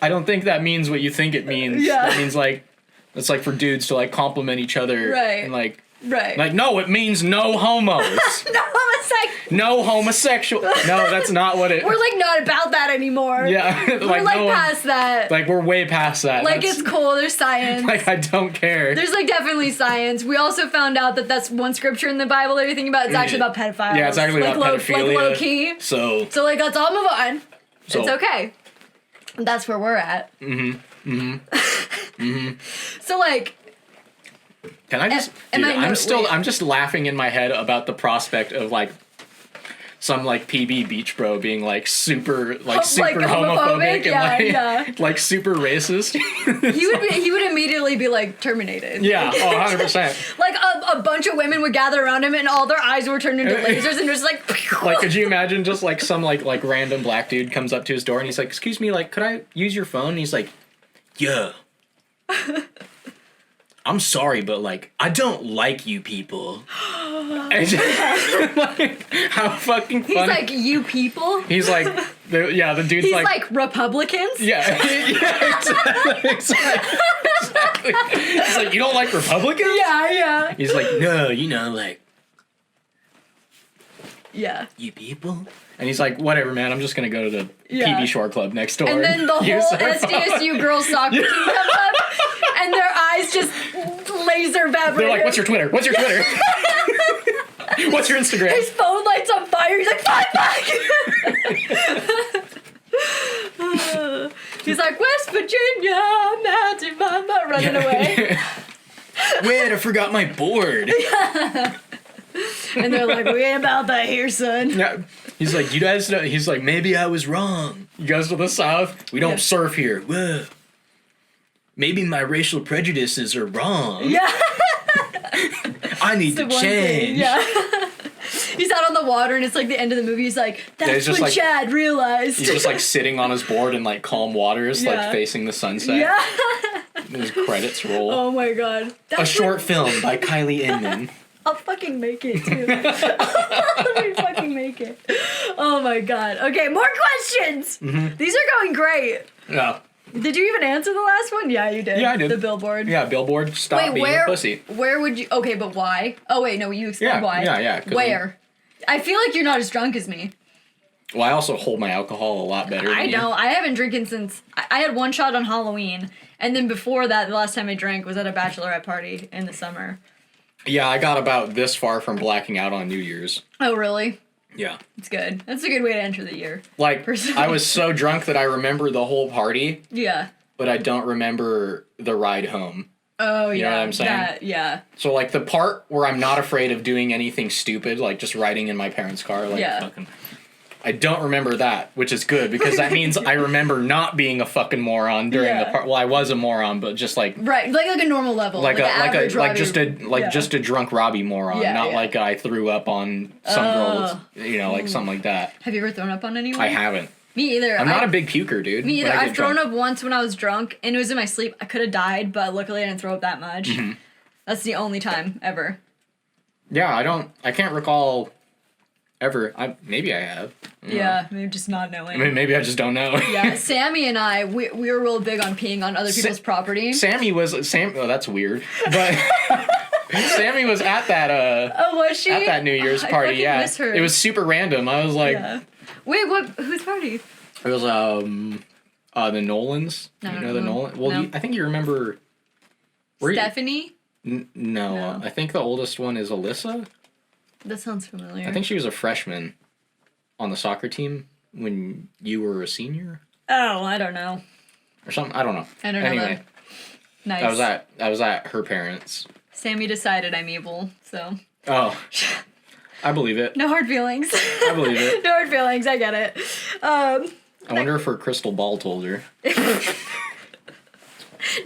I don't think that means what you think it means. Yeah. That means like, it's like for dudes to like compliment each other. Right. And like, Right. no, it means no homos. No homosexual. No homosexual. No, that's not what it. We're like not about that anymore. Yeah. We're like no one- past that. Like we're way past that. Like That's- it's cool. There's science. Like I don't care. There's like definitely science. We also found out that that's one scripture in the Bible that you're thinking about. It's actually about pedophiles. Yeah, it's actually like about pedophilia. Like low key. So So like let's all move on. So- It's okay. That's where we're at. So like, can I just? am Dude, I wait. I'm just laughing in my head about the prospect of like some like PB beach bro being like super homophobic yeah, and like yeah. like super racist. he would immediately be like terminated. Yeah, 100%. Like a bunch of women would gather around him and all their eyes were turned into lasers and just like. Like, could you imagine just like some like random black dude comes up to his door and he's like, "Excuse me, like, could I use your phone?" And he's like, "Yeah." I'm sorry, but like, I don't like you people. And just, like, how fucking funny. He's like, you people? He's like, the dude's He's like Republicans? yeah, exactly. He's like, you don't like Republicans? Yeah. He's like, no, like, Yeah. you people? And he's like, whatever, man, I'm just gonna go to the Yeah. PB Shore Club next door. And then the whole use their phone. SDSU girls soccer team comes up and their eyes just laser vibrate. They're like, what's your Twitter? What's your Twitter? What's your Instagram? His phone lights on fire. He's like, fuck. He's like, West Virginia, Mountain Mama, running away. Wait, I forgot my board. And they're like, we ain't about that here, son. Yeah. He's like, you guys know, he's like, maybe I was wrong. You guys to the South, we don't surf here. Whoa. Maybe my racial prejudices are wrong. Yeah. I need to change. Yeah. He's out on the water and it's like the end of the movie. He's like, that's when Chad realized. He's just like sitting on his board in like calm waters, like facing the sunset. Yeah. And his credits roll. Oh my god. A short film by Kylie Inman. I'll fucking make it too. Let me fucking make it. Oh my god. Okay, more questions. Mm-hmm. These are going great. Yeah. Did you even answer the last one? Yeah, you did. Yeah, I did. The billboard. Yeah, billboard. Stop being a pussy. Where would you? Okay, but why? Oh wait, no, you explained why. Yeah. Where? I feel like you're not as drunk as me. Well, I also hold my alcohol a lot better. I know. I haven't drinking since I had one shot on Halloween, and then before that, the last time I drank was at a bachelorette party in the summer. Yeah, I got about this far from blacking out on New Year's. Oh, really? Yeah. It's good. That's a good way to enter the year. Like, personally. I was so drunk that I remember the whole party. Yeah. But I don't remember the ride home. Oh, yeah. You know what I'm saying? Yeah. So, like, the part where I'm not afraid of doing anything stupid, like just riding in my parents' car, like, fucking... I don't remember that, which is good, because that means I remember not being a fucking moron during the part. Well, I was a moron, but just like... Right, like a normal level. Just a drunk Robbie moron, not like I threw up on some girl, like something like that. Have you ever thrown up on anyone? I haven't. Me either. I'm not a big puker, dude. Me either. I've thrown up once when I was drunk, and it was in my sleep. I could have died, but luckily I didn't throw up that much. Mm-hmm. That's the only time ever. Yeah, I can't recall ever. Maybe I have. Yeah, maybe just not knowing. I mean, maybe I just don't know. Yeah, Sammy and I, we were real big on peeing on other people's property. Oh, that's weird. But Sammy was at that oh, was she? At that New Year's party, I miss her. It was super random. I was like, wait, whose party? It was the Nolans. You know the Nolans? Well, no. I think you remember Stephanie? No, I think the oldest one is Alyssa. That sounds familiar. I think she was a freshman on the soccer team when you were a senior. Oh, I don't know. Or something. I don't know. I don't know. Anyway. Nice. I was at her parents'. Sammy decided I'm evil, so. Oh. I believe it. No hard feelings. I believe it. No hard feelings, I get it. I wonder if her crystal ball told her.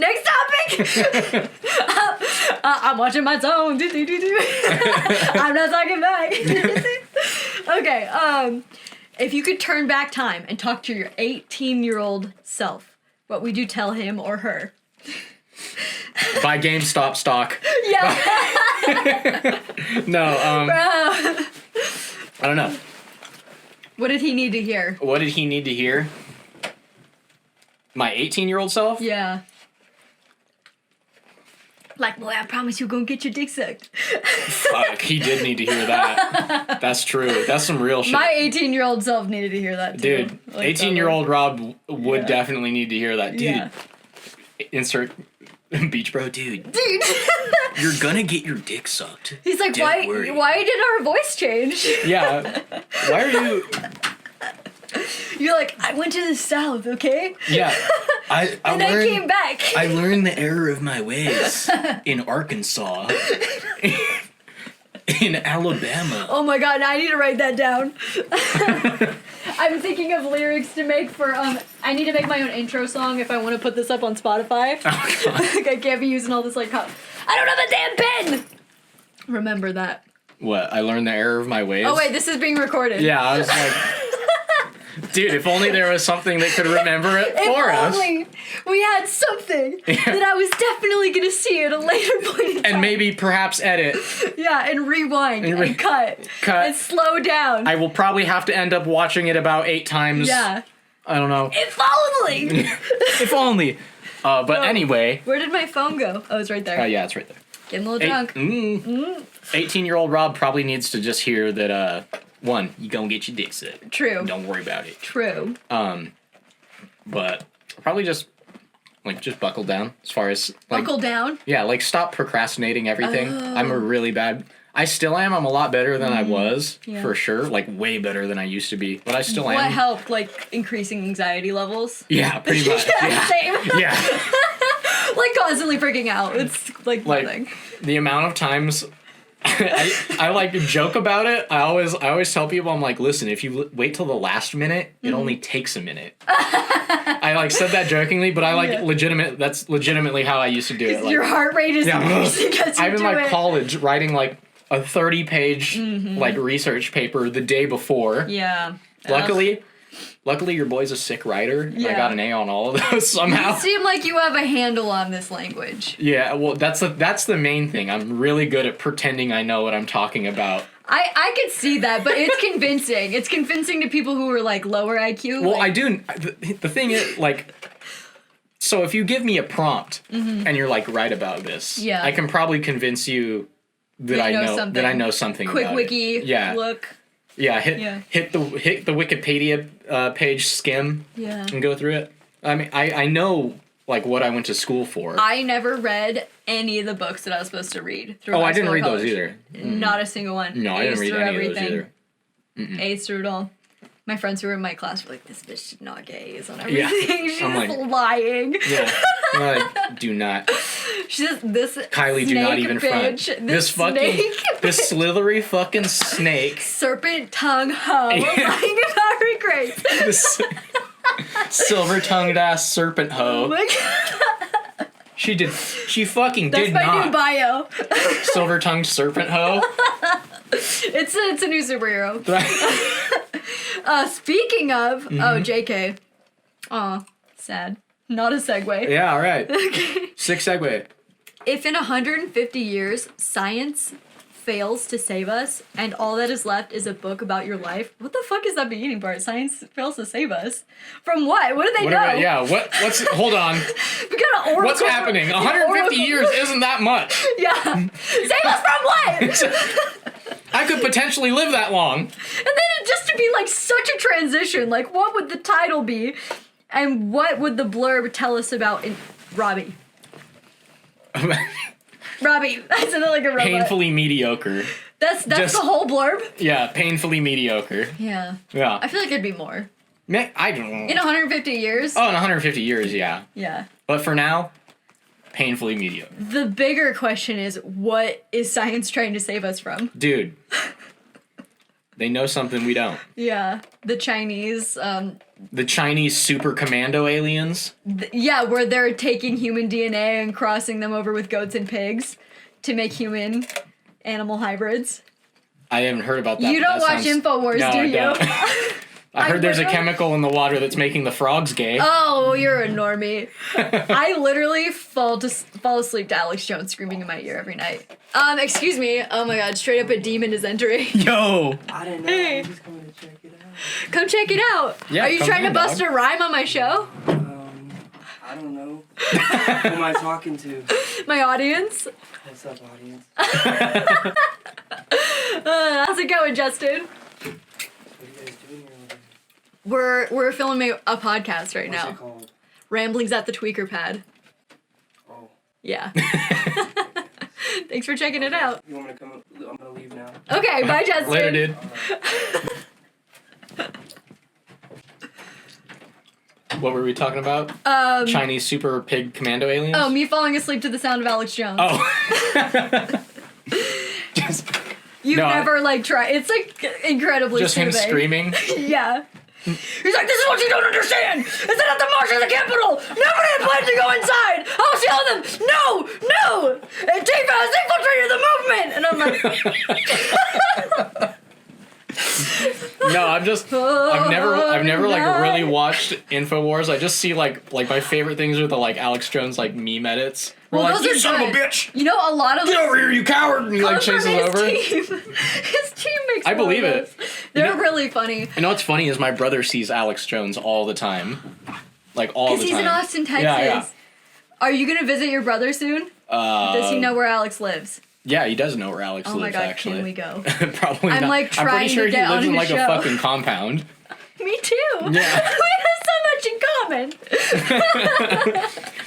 Next topic! I'm watching my zone. I'm not talking back. Okay, if you could turn back time and talk to your 18-year-old self, what would you tell him or her? Buy GameStop stock. Yeah. No, I don't know. What did he need to hear? What did he need to hear? My 18-year-old self? Yeah. Like, boy, I promise you're gonna get your dick sucked. Fuck, he did need to hear that. That's true. That's some real shit. My 18-year-old self needed to hear that, too. Dude, like, 18-year-old Rob would definitely need to hear that. Dude, insert Beach Bro, dude. You're gonna get your dick sucked. He's like, why did our voice change? Yeah. Why are you... You're like, I went to the South, okay? Yeah. I came back. I learned the error of my ways in Arkansas. In Alabama. Oh my god, I need to write that down. I'm thinking of lyrics to make for, I need to make my own intro song if I want to put this up on Spotify. Oh god. Like, I can't be using all this, like, I don't have a damn pen! Remember that. What, I learned the error of my ways? Oh wait, this is being recorded. Yeah, I was like... Dude, if only there was something that could remember it for us. If only we had something that I was definitely going to see at a later point in time. And maybe perhaps edit. Yeah, and rewind and cut. And slow down. I will probably have to end up watching it about 8 times. Yeah. I don't know. If only! If only. But anyway. Where did my phone go? Oh, it's right there. Yeah, it's right there. Getting a little drunk. 18-year-old Rob probably needs to just hear that, one, you gonna get your dick sucked. True. Don't worry about it. True. But probably just buckle down as far as... Like, buckle down? Yeah, like, stop procrastinating everything. I'm a really bad... I still am. I'm a lot better than I was, for sure. Like, way better than I used to be. But I still am. What helped, like, increasing anxiety levels? Yeah, pretty much. Same. Yeah. Like, constantly freaking out. It's, like nothing. The amount of times I like to joke about it. I always tell people, I'm like, listen, if you wait till the last minute, it only takes a minute. I like said that jokingly, but I like that's legitimately how I used to do it. Like, your heart rate is increasing because I'm in like college writing like a 30-page like research paper the day before. Yeah. Luckily, your boy's a sick writer. Yeah. I got an A on all of those somehow. You seem like you have a handle on this language. Yeah, well, that's the main thing. I'm really good at pretending I know what I'm talking about. I could see that, but it's convincing. It's convincing to people who are, like, lower IQ. Well, like, I do. The thing is, like, so if you give me a prompt and you're like, write about this, I can probably convince you that I know something Quick about wiki it. look. Yeah, hit the Wikipedia page, skim, and go through it. I mean, I know like what I went to school for. I never read any of the books that I was supposed to read. I didn't read those either. Not a single one. No, I didn't read any of those either. A's through it all. My friends who were in my class were like, "This bitch did not get A's on everything. She's just lying." Yeah, I'm like, do not. She's just, this Kylie, do not even front. This slithery fucking snake. Serpent tongue hoe. Lying about her grades. This silver-tongued ass serpent hoe. Oh my god. She fucking did not. That's my new bio. Silver-tongued serpent hoe. It's a new superhero. Speaking of, JK. Aw, sad. Not a segue. Yeah, all right. Okay. Sick segue. If in 150 years science fails to save us and all that is left is a book about your life, what the fuck is that beginning part? Science fails to save us? From what? What do they know? What's hold on. We got an oracle. What's happening? 150 years isn't that much. Yeah. Save us from what? I could potentially live that long. And then just to be like such a transition, like what would the title be? And what would the blurb tell us about Robby? Robby. I said that like a robot. Painfully mediocre. That's the whole blurb? Yeah, painfully mediocre. Yeah. Yeah. I feel like it'd be more. I don't know. In 150 years? Oh, in 150 years, yeah. Yeah. But for now, painfully mediocre. The bigger question is, what is science trying to save us from? Dude. They know something we don't. Yeah. The Chinese, The Chinese super commando aliens? Where they're taking human DNA and crossing them over with goats and pigs to make human animal hybrids. I haven't heard about that. You don't watch InfoWars, do you? I heard there's a chemical in the water that's making the frogs gay. Oh, you're a normie. I literally fall asleep to Alex Jones screaming in my ear every night. Excuse me. Oh my god, straight up a demon is entering. Yo! I didn't know. Hey. I'm just coming to check it out. Come check it out. Yeah, are you trying to bust a rhyme on my show? I don't know. Who am I talking to? My audience? What's up, audience? How's it going, Justin? What are you guys doing here? We're filming a podcast right now. What's it called? Ramblings at the Tweaker Pad. Oh. Yeah. Thanks for checking it out. You want me to come? I'm gonna leave now. Okay, bye, Justin. Later, dude. What were we talking about? Chinese super pig commando aliens? Oh, me falling asleep to the sound of Alex Jones. Oh. You've never, tried. It's, incredibly just soothing. Him screaming? Yeah. He's like, this is what you don't understand! Is that at the march of the Capitol? Nobody had planned to go inside! I'll tell them! No! Antifa has infiltrated the movement! And I'm like... No, I've never really watched InfoWars. I just see my favorite things are the Alex Jones meme edits. We're those you are son good. of a bitch! You know, a lot of Get over here, you coward! And he chases over. His team makes I believe it. They're really funny. You know what's funny is my brother sees Alex Jones all the time. All the time. Because he's in Austin, Texas. Yeah. Are you gonna visit your brother soon? Does he know where Alex lives? Yeah, he does know where Alex lives, Oh my god, actually. can we go? Probably I'm not. trying I'm pretty sure to get he lives on in his a show. fucking compound. Me too. Yeah. We have so much in common.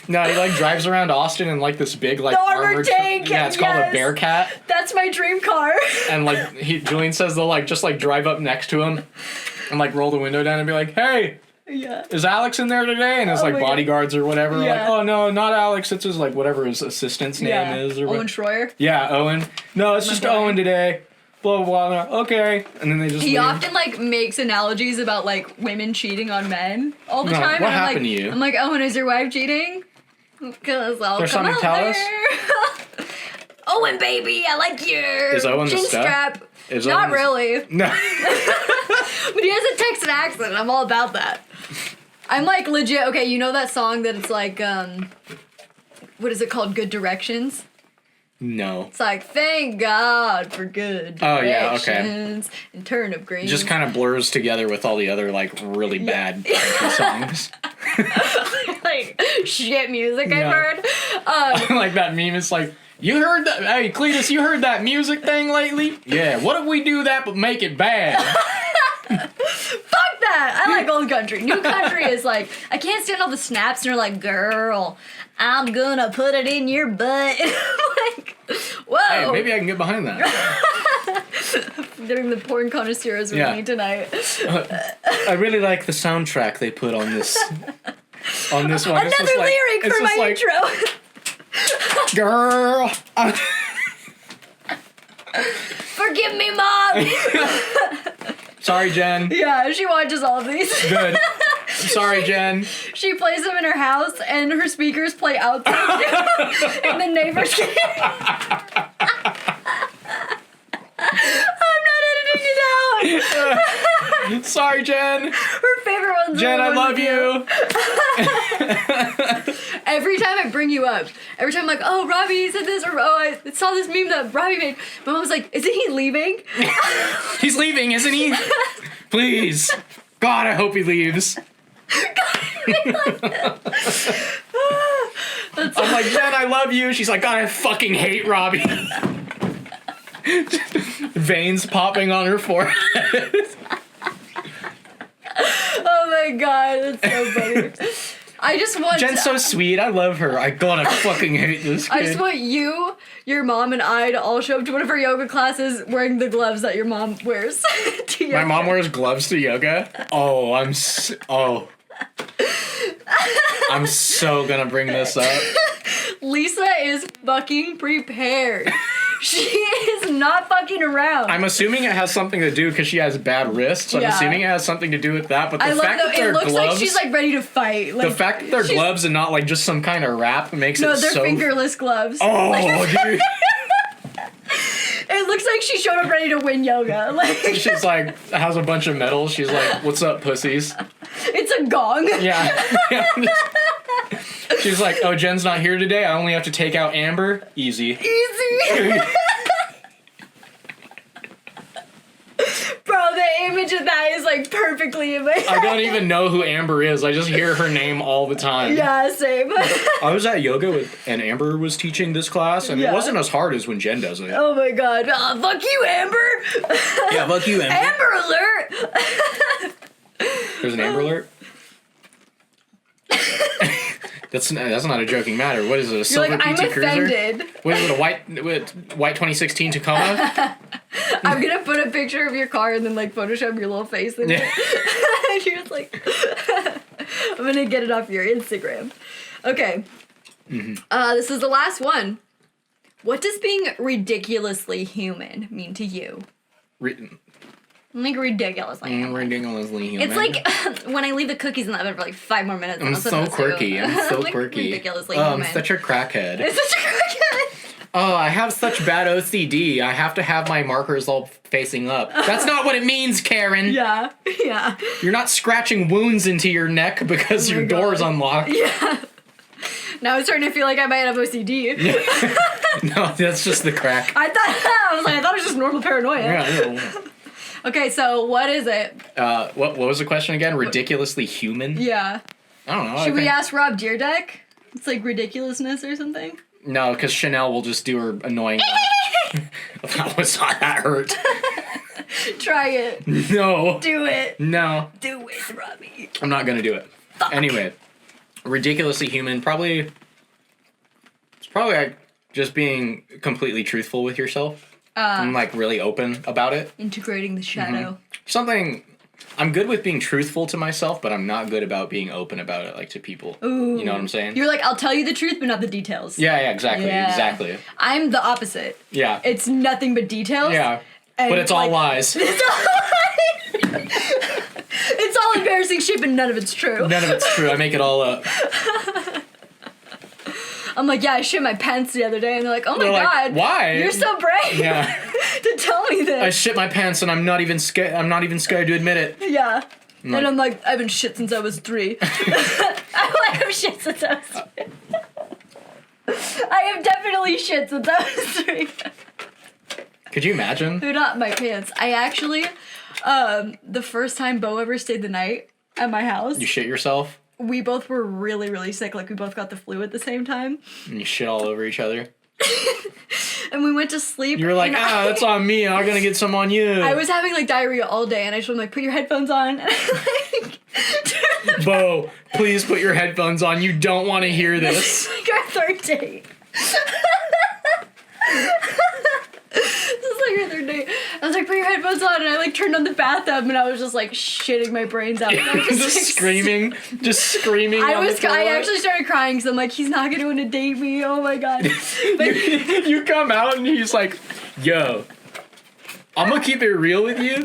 No, he drives around Austin in this big the armored tank. Yeah, it's called a Bearcat. That's my dream car. And Julian says they'll just drive up next to him and roll the window down and be like, "Hey, Yeah. Is Alex in there today? And his like my God. bodyguards or whatever. Yeah. Like, oh no, not Alex. It's his like whatever his assistant's name is or Owen what. Schroyer. Yeah, Owen. No, it's just brother. Owen today. Blah blah blah. Okay, and then they just He leave. often like makes analogies about like women cheating on men all the No, time. what and I'm happened like, to you? I'm like, Owen, is your wife cheating? Because I'll There's come something to out tell us? there. Owen, baby, I like your Is Owen the chin stuff? strap. Is Not Owen the- really, No. but he has a Texan accent, and I'm all about that. I'm like legit. Okay, you know that song that it's like, what is it called? Good Directions. No. It's like, thank God for good directions Oh, yeah, okay. and turnip greens. Just kind of blurs together with all the other like really bad country songs. like shit music Yeah. I've heard. Like that meme. It's like, you heard that? Hey, Cletus, you heard that music thing lately? Yeah. What if we do that but make it bad? Fuck that! I like old country. New country is like, I can't stand all the snaps and they're like, girl, I'm gonna put it in your butt. I'm like, whoa. Hey, maybe I can get behind that. During the porn connoisseurs with Yeah. me tonight. I really like the soundtrack they put on this. On this one. It's Another just like- lyric it's for just my like, intro. Girl. Forgive me, Mom! Sorry, Jen. Yeah, she watches all of these. Good. Sorry, Jen. She plays them in her house, and her speakers play outside, and the neighbors can I'm not editing it out. Sorry, Jen. Her favorite ones. Jen, are I the love ones with you. Every time I bring you up, every time I'm like, oh, Robbie said this, or oh, I saw this meme that Robbie made. My mom's like, isn't he leaving? He's leaving, isn't he? Please. God, I hope he leaves. I'm like, Jen, I love you. She's like, God, I fucking hate Robbie. Veins popping on her forehead. Oh my god, that's so funny. I just want Jen's so sweet. I love her. God, I fucking hate this kid. I just want you, your mom, and I to all show up to one of her yoga classes wearing the gloves that your mom wears. To yoga. My mom wears gloves to yoga. Oh, I'm so gonna bring this up. Lisa is fucking prepared. She is not fucking around. I'm assuming it has something to do because she has bad wrists. I'm Yeah. assuming it has something to do with that. But the I love fact though. that It they're looks gloves, like she's like ready to fight. Like, the fact that they're she's- gloves and not like just some kind of wrap makes No, it they're so. fingerless gloves. Oh, dude. It looks like she showed up ready to win yoga. Like She's like has a bunch of medals. She's like, "What's up, pussies?" it's a gong. Yeah. She's like, "Oh, Jen's not here today. I only have to take out Amber. Easy." Easy. Bro, the image of that is like perfectly in my head. I don't even know who Amber is. I just hear her name all the time. Yeah, same. I was at yoga and Amber was teaching this class, and Yeah. it wasn't as hard as when Jen does it. Oh my god. Fuck you, Amber. Yeah, fuck you, Amber. Amber alert. There's an Amber Alert. That's not a joking matter. What is it? A You're silver like, I'm PT Cruiser? offended. What is it? A white 2016 Tacoma? I'm gonna put a picture of your car and then like Photoshop your little face in it. And you're just like, I'm gonna get it off your Instagram. Okay. This is the last one. What does being ridiculously human mean to you? Like ridiculously human. Ridiculously human. It's like when I leave the cookies in the oven for like 5 more minutes. I'm so quirky. I'm so like quirky. Ridiculously Oh, human. I'm such a crackhead. It's such a crackhead. Oh, I have such bad OCD. I have to have my markers all facing up. That's not what it means, Karen. Yeah. Yeah. You're not scratching wounds into your neck because your door's unlocked. Yeah. Now I'm starting to feel like I might have OCD. No, that's just the crack. I thought it was just normal paranoia. Yeah. Okay, so what is it? What was the question again? Ridiculously human? Yeah. I don't know. Should we ask Rob Deerdeck? It's like ridiculousness or something. No, because Chanel will just do her annoying laugh. That was not that hurt. Try it. No. Do it. No. Do it, Robbie. I'm not gonna do it. Fuck. Anyway, ridiculously human. It's probably like just being completely truthful with yourself. And like really open about it. Integrating the shadow. Something I'm good with being truthful to myself, but I'm not good about being open about it, like, to people. Ooh. You know what I'm saying? You're like, I'll tell you the truth, but not the details. Yeah, exactly, Yeah. exactly. I'm the opposite. Yeah. It's nothing but details. Yeah, but it's all lies. It's all lies. It's all embarrassing shit, but none of it's true. None of it's true. I make it all up. I'm like, yeah, I shit my pants the other day, and they're like, oh my They're like, god, why? You're so brave. Yeah. To tell me this. I shit my pants, and I'm not even scared. I'm not even scared to admit it. Yeah. I'm And I'm like, I've been shit since I was 3. I've shit since I was 3. I have definitely shit since I was 3. Could you imagine? They're not my pants. I actually, the first time Bo ever stayed the night at my house, You shit yourself, we both were really, really sick. Like, we both got the flu at the same time. and you shit all over each other. And we went to sleep. You were like, and that's on me. I'm gonna get some on you. I was having, like, diarrhea all day, and I told him, like, put your headphones on. And I, like, turned the Bo, please put your headphones on. You don't want to hear This this. is like our third date. This is like our third date. I was like, put your headphones on, and I like turned on the bathtub, and I was just like shitting my brains out. And I was just like, screaming, just screaming. I on the was. I toilet. actually started crying because I'm like, he's not gonna want to date me. Oh my god. But You come out and he's like, yo, I'm gonna keep it real with you.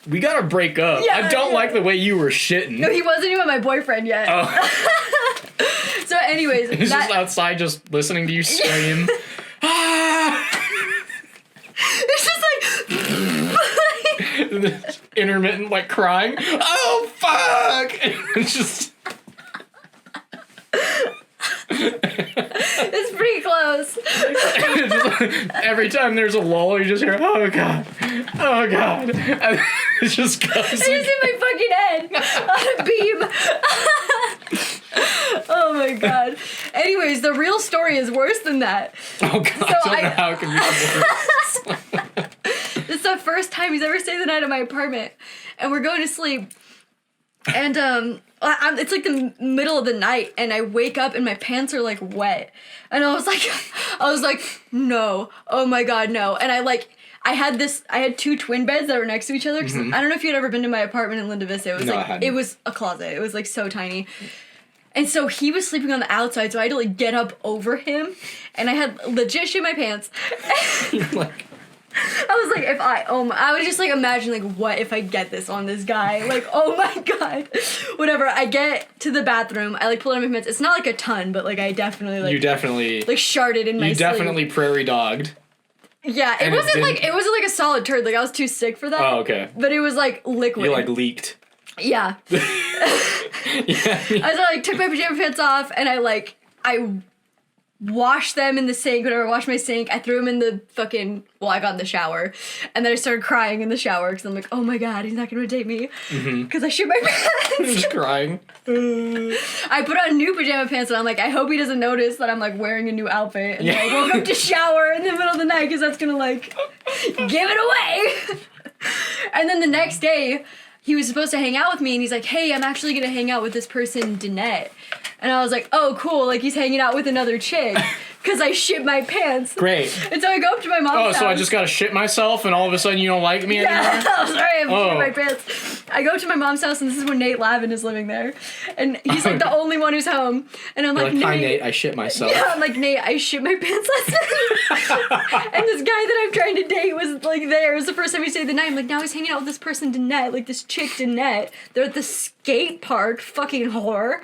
We gotta break up. Yeah, I don't yeah. like the way you were shitting. no, he wasn't even my boyfriend yet. Oh. So, anyways, He's just outside just listening to you scream. Ah! it's just like. Intermittent, like, crying. Oh, fuck! It's just... It's pretty close. Every time there's a lull, you just hear, oh, God. Oh, God. And it just goes. I just hit my fucking head on a beam. Oh my god. Anyways, the real story is worse than that. Oh, God. So I don't know how it can be worse. This is the first time he's ever stayed the night at my apartment, and we're going to sleep. And it's like the middle of the night, and I wake up and my pants are like wet, and I was like, no, oh my god, no. And I had 2 twin beds that were next to each other. 'Cause I don't know if you'd ever been to my apartment in Linda Vista. It was No, I hadn't. it was a closet. It was like so tiny. And so he was sleeping on the outside, so I had to like get up over him, and I had legit shit my pants. You're like... I was like, I was just like, imagine, like, what if I get this on this guy? Like, oh my god. Whatever, I get to the bathroom, I, like, pull out my pants. It's not, like, a ton, but, like, I definitely, like... You definitely... Like, sharted in my You sleep. definitely prairie dogged. Yeah, it and wasn't, it like, a solid turd. Like, I was too sick for that. Oh, okay. But it was, like, liquid. You, like, leaked. Yeah. Yeah. I, like, took my pajama pants off, and I washed them in the sink, whatever, washed my sink, I threw them in the I got in the shower, and then I started crying in the shower, because I'm like, oh my god, he's not gonna date me, because I shit my pants. Just crying. I put on new pajama pants, and I'm like, I hope he doesn't notice that I'm, like, wearing a new outfit, and then I woke up to shower in the middle of the night, because that's gonna, like, give it away. And then the next day, he was supposed to hang out with me, and he's like, hey, I'm actually gonna hang out with this person, Danette. And I was like, oh, cool, like, he's hanging out with another chick, because I shit my pants. Great. And so I go up to my mom's house. Oh, so I just gotta shit myself, and all of a sudden you don't like me anymore? Yeah, sorry, I'm Oh. shitting my pants. I go to my mom's house, and this is when Nate Lavin is living there. And he's, like, the only one who's home. And I'm You're like, like, hi, Nate, I shit myself. Yeah, I'm like, Nate, I shit my pants last night. And this guy that I'm trying to date was, like, there. It was the first time he stayed the night. I'm like, now he's hanging out with this person, Danette, like, this chick, Danette. They're at the skate park, fucking whore.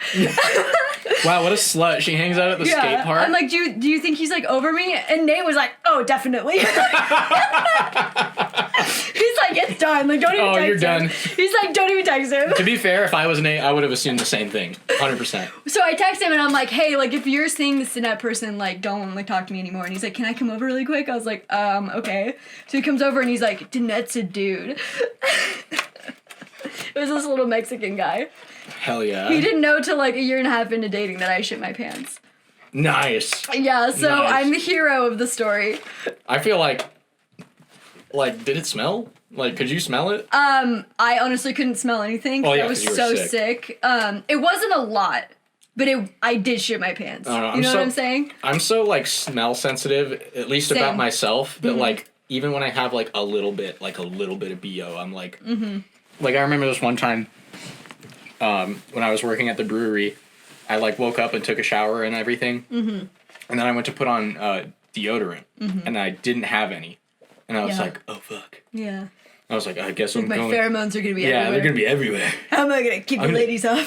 Wow, what a slut. She hangs out at the skate park. I'm like, do you think he's, like, over me? And Nate was like, oh, definitely. He's like, it's done. Like, don't even text him. You're done. He's like, don't even text him. To be fair, if I was Nate, I would have assumed the same thing. 100%. So I text him and I'm like, hey, like, if you're seeing this Danette person, like, don't, like, talk to me anymore. And he's like, can I come over really quick? I was like, okay. So he comes over and he's like, Danette's a dude. It was this little Mexican guy. Hell yeah. He didn't know till, like, a year and a half into dating that I shit my pants. Nice. Yeah, so Nice. I'm the hero of the story. I feel like, did it smell? Like, could you smell it? I honestly couldn't smell anything. Oh, yeah, I was 'cause you were so sick. It wasn't a lot, but I did shit my pants. I don't know, You know what I'm saying? I'm so, like, smell sensitive, at least Same. about myself, that, like, even when I have, like, a little bit of BO, I'm like, like I remember this one time, when I was working at the brewery, I like woke up and took a shower and everything, and then I went to put on deodorant, and I didn't have any, and I was like, oh fuck. Yeah. I was like, I guess I'm My going. pheromones are gonna be everywhere. Yeah, they're gonna be everywhere. How am I gonna keep the ladies off?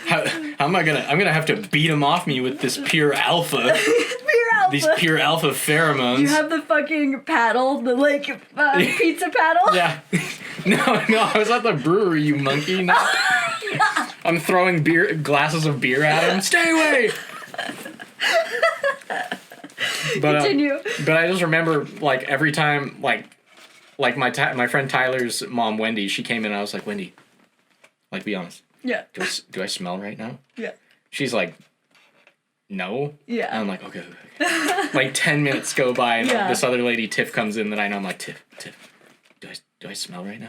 How am I gonna? I'm gonna have to beat them off me with this pure alpha. Pure alpha. These pure alpha pheromones. You have the fucking paddle, the like pizza paddle. Yeah. No, I was at the brewery, you monkey. No. I'm throwing glasses of beer at him. Stay away. But Continue. But I just remember like every time like my friend Tyler's mom Wendy, she came in and I was like, Wendy, like be honest. Yeah. Do I smell right now? Yeah. She's like, no. Yeah. And I'm like, okay. Like 10 minutes go by and this other lady, Tiff, comes in that I know. I'm like, Tiff, do I smell right now?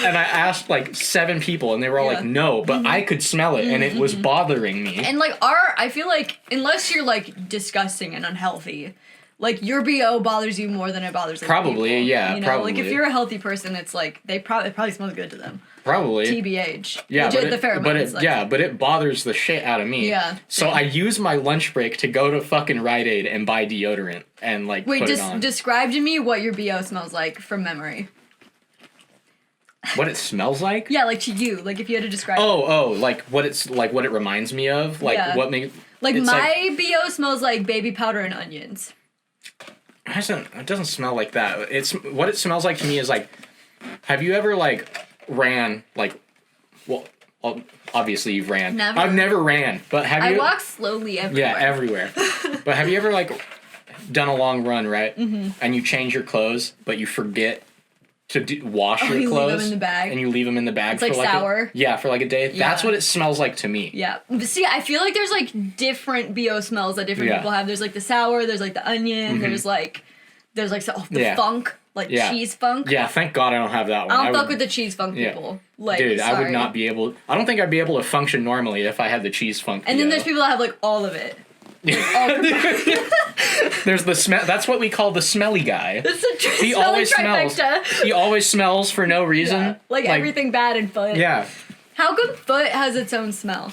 And I asked like 7 people and they were all like, no, but I could smell it and it was bothering me. And like I feel like unless you're like disgusting and unhealthy, like your BO bothers you more than it bothers other Probably, people, yeah, you know? probably. Like if you're a healthy person, it's like it probably smells good to them. Probably. TBH. Yeah, Legit, the pheromones. but it bothers the shit out of me. Yeah. So I use my lunch break to go to fucking Rite Aid and buy deodorant and like put it on. Describe to me what your BO smells like from memory. What it smells like? Yeah, like to you. Like if you had to describe like what it reminds me of? Like what makes like my BO smells like baby powder and onions. It doesn't smell like that. It's what it smells like to me is like, have you ever like ran like, well, obviously you've ran. Never. I've never ran, but have you? I walk slowly everywhere. Yeah, everywhere. But have you ever like done a long run, right? Mm-hmm. And you change your clothes, but you forget to wash your you clothes. leave them in the bag. And you leave them in the bag It's for like like sour. for like a day. Yeah. That's what it smells like to me. Yeah. But see, I feel like there's like different BO smells that different people have. There's like the sour, there's like the onion, there's like the funk, like cheese funk. Yeah, thank God I don't have that one. I don't fuck with the cheese funk people. Like, dude, sorry. I would not be able. I don't think I'd be able to function normally if I had the cheese funk. And then there's people that have like all of it. There's the smell. That's what we call the smelly guy. It's a He always trifecta. smells. He always smells for no reason. Yeah. Like everything bad in foot. Yeah. How come foot has its own smell?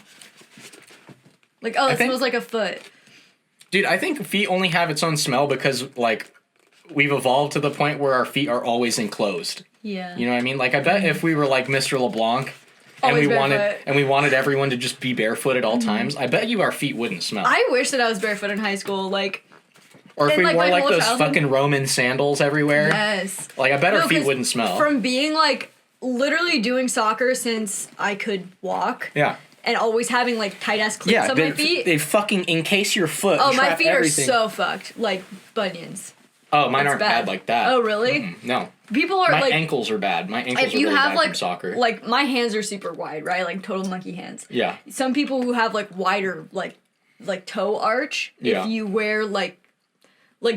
Like, it smells like a foot. Dude, I think feet only have its own smell because like we've evolved to the point where our feet are always enclosed. Yeah. You know what I mean? Like I bet if we were like Mr. LeBlanc and Always we wanted everyone to just be barefoot at all times, I bet you our feet wouldn't smell. I wish that I was barefoot in high school, like. Or if we like, wore my like whole those childhood. fucking Roman sandals everywhere. Yes. Like I bet our feet 'cause wouldn't smell. From being like literally doing soccer since I could walk. Yeah. And always having like tight ass cleats on my feet. They fucking encase your foot. Oh, and my trap feet everything. are so fucked. Like bunions. Oh, mine It's aren't bad. bad like that. Oh, really? No. People are My like. ankles are bad. My ankles If are you really have bad like from soccer. like my hands are super wide, right? Like total monkey hands. Yeah. Some people who have like wider like toe arch. Yeah. If you wear like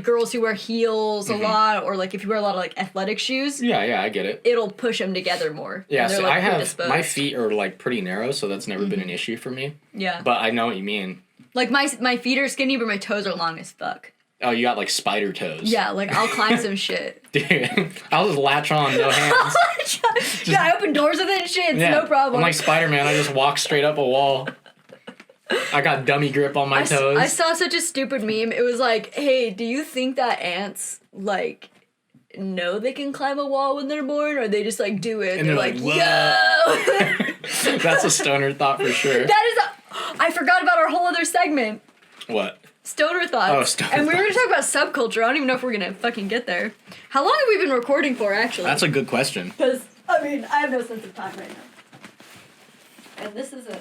girls who wear heels a lot, or like if you wear a lot of like athletic shoes. Yeah, I get it. It'll push them together more. Yeah, and they're, so like, I have predisposed. my feet are like pretty narrow, so that's never been an issue for me. Yeah. But I know what you mean. Like my feet are skinny, but my toes are long as fuck. Oh, you got like spider toes. Yeah, like I'll climb some shit. Dude, I'll just latch on, no hands. Yeah, I open doors with it and shit. It's no problem. I'm like Spider-Man. I just walk straight up a wall. I got dummy grip on my toes. I saw such a stupid meme. It was like, hey, do you think that ants, like, know they can climb a wall when they're born? Or they just, like, do it? And they're like, yo! That's a stoner thought for sure. I forgot about our whole other segment. What? Stoner thoughts. Oh, stoner And we were going to talk about subculture. I don't even know if we're going to fucking get there. How long have we been recording for, actually? That's a good question. Because, I mean, I have no sense of time right now. And this is it.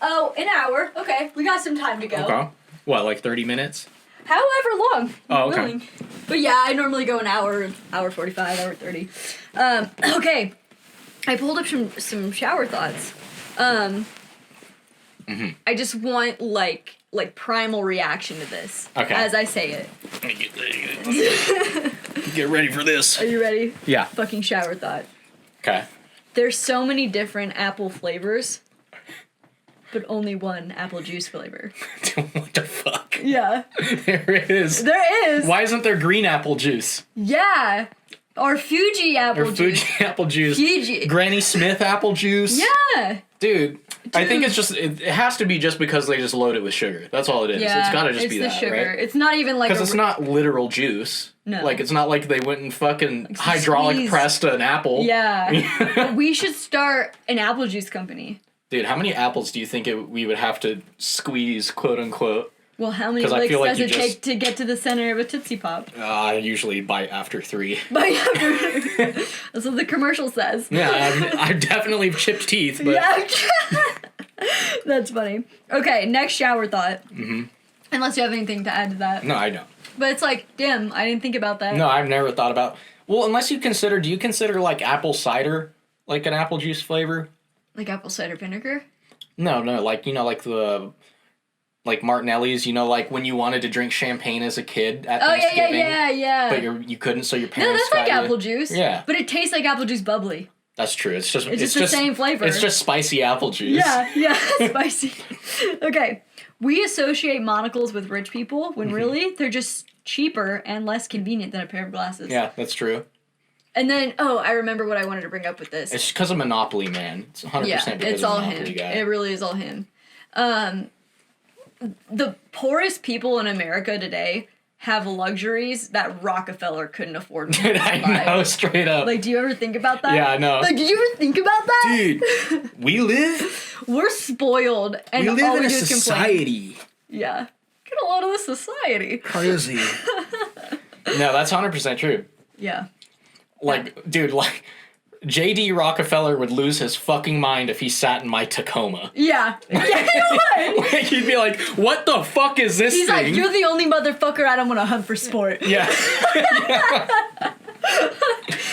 Oh, an hour. Okay, we got some time to go. Okay. What, like 30 minutes? However long. Oh, okay. Willing. But yeah, I normally go an hour 45, hour 30. Okay. I pulled up some shower thoughts. I just want like primal reaction to this. Okay. As I say it. Get ready for this. Are you ready? Yeah. Fucking shower thought. Okay. There's so many different apple flavors, but only one apple juice flavor. What the fuck? Yeah. There is. There is. Why isn't there green apple juice? Yeah. Or Fuji apple juice. Fuji apple juice. Fuji. Granny Smith apple juice. Yeah. Dude, I think it's just, it has to be just because they just load it with sugar. That's all it is. Yeah, It's gotta just it's be the that, sugar. right? It's not even like Because it's not literal juice. No. Like, it's not like they went and fucking Like hydraulic squeeze. pressed an apple. Yeah. We should start an apple juice company. Dude, how many apples do you think we would have to squeeze, quote unquote? Well, how many 'Cause I licks feel like does you it just- take to get to the center of a Tootsie Pop? I usually bite after 3. That's what the commercial says. Yeah, I've definitely chipped teeth, but Yeah. That's funny. Okay, next shower thought. Mm-hmm. Unless you have anything to add to that. no, I don't. But it's like, damn, I didn't think about that. No, I've never thought about. Well, unless do you consider like apple cider like an apple juice flavor? Like apple cider vinegar? No, like like Martinelli's, like when you wanted to drink champagne as a kid at Oh, Thanksgiving. yeah. But you couldn't, so your No, parents. that's like got you- apple juice. Yeah. But it tastes like apple juice bubbly. That's true. It's just the same flavor. It's just spicy apple juice. Yeah, spicy. Okay. We associate monocles with rich people when really they're just cheaper and less convenient than a pair of glasses. Yeah, that's true. And then, I remember what I wanted to bring up with this. It's because of Monopoly, man. It's 100% Yeah, because it's of all Monopoly him. guy. It really is all him. The poorest people in America today have luxuries that Rockefeller couldn't afford. Dude, I know, straight up. Like, do you ever think about that? Yeah, I know. Like, did you ever think about that? Dude, we live We're spoiled, and all we do is complain. Yeah. Get a load of this society. Crazy. No, that's 100% true. Yeah. Like, dude, like, J.D. Rockefeller would lose his fucking mind if he sat in my Tacoma. Yeah. Yeah, he would. He'd be like, what the fuck is this He's thing? like, you're the only motherfucker I don't want to hunt for sport. Yeah.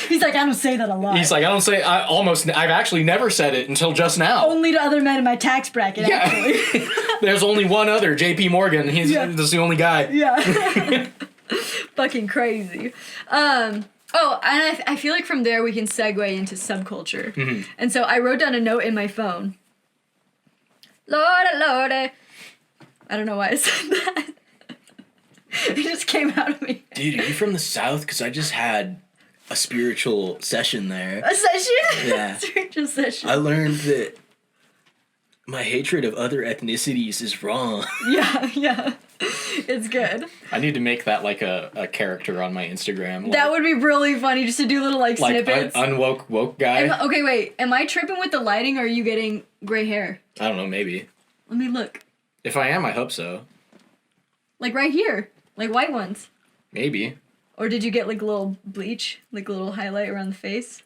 He's like, I don't say that a lot. He's like, I've actually never said it until just now. Only to other men in my tax bracket, Yeah. actually. There's only one other, J.P. Morgan. He's just the only guy. Yeah. Fucking crazy. And I feel like from there we can segue into subculture. Mm-hmm. And so I wrote down a note in my phone. Lordy. I don't know why I said that. It just came out of me. Dude, are you from the South? Because I just had a spiritual session there. A session? Yeah. Spiritual session. I learned that my hatred of other ethnicities is wrong. Yeah. It's good. I need to make that like a character on my Instagram. Like, That would be really funny just to do little like snippets. unwoke woke guy. Okay, wait. Am I tripping with the lighting or are you getting gray hair? I don't know, maybe. Let me look. If I am, I hope so. Like right here. Like white ones. Maybe. Or did you get like a little bleach? Like a little highlight around the face?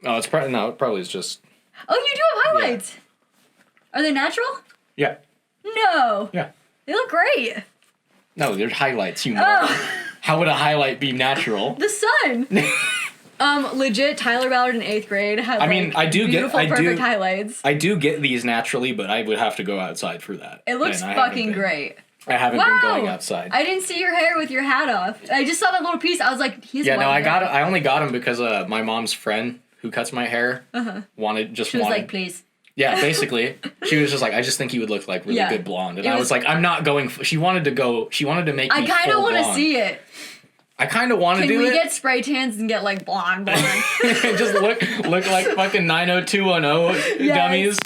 Oh, it probably is just. Oh, you do have highlights! Are they natural? Yeah. No! Yeah. They look great! No, they're highlights, you moron. How would a highlight be natural? The sun! Legit, Tyler Ballard in 8th grade had perfect highlights. I do get these naturally, but I would have to go outside for that. It looks And I fucking haven't been. great. I haven't been going outside. I didn't see your hair with your hat off. I just saw that little piece. I was like, he's Yeah, no, I only got him because my mom's friend who cuts my hair wanted. She was like, please. Yeah, basically, she was just like, I just think he would look like really good blonde, and I was like, I'm not going. She wanted to make. I kind of want to see it. I kind of want to do it. Can we get spray tans and get like blonde? Just look like fucking 90210 dummies.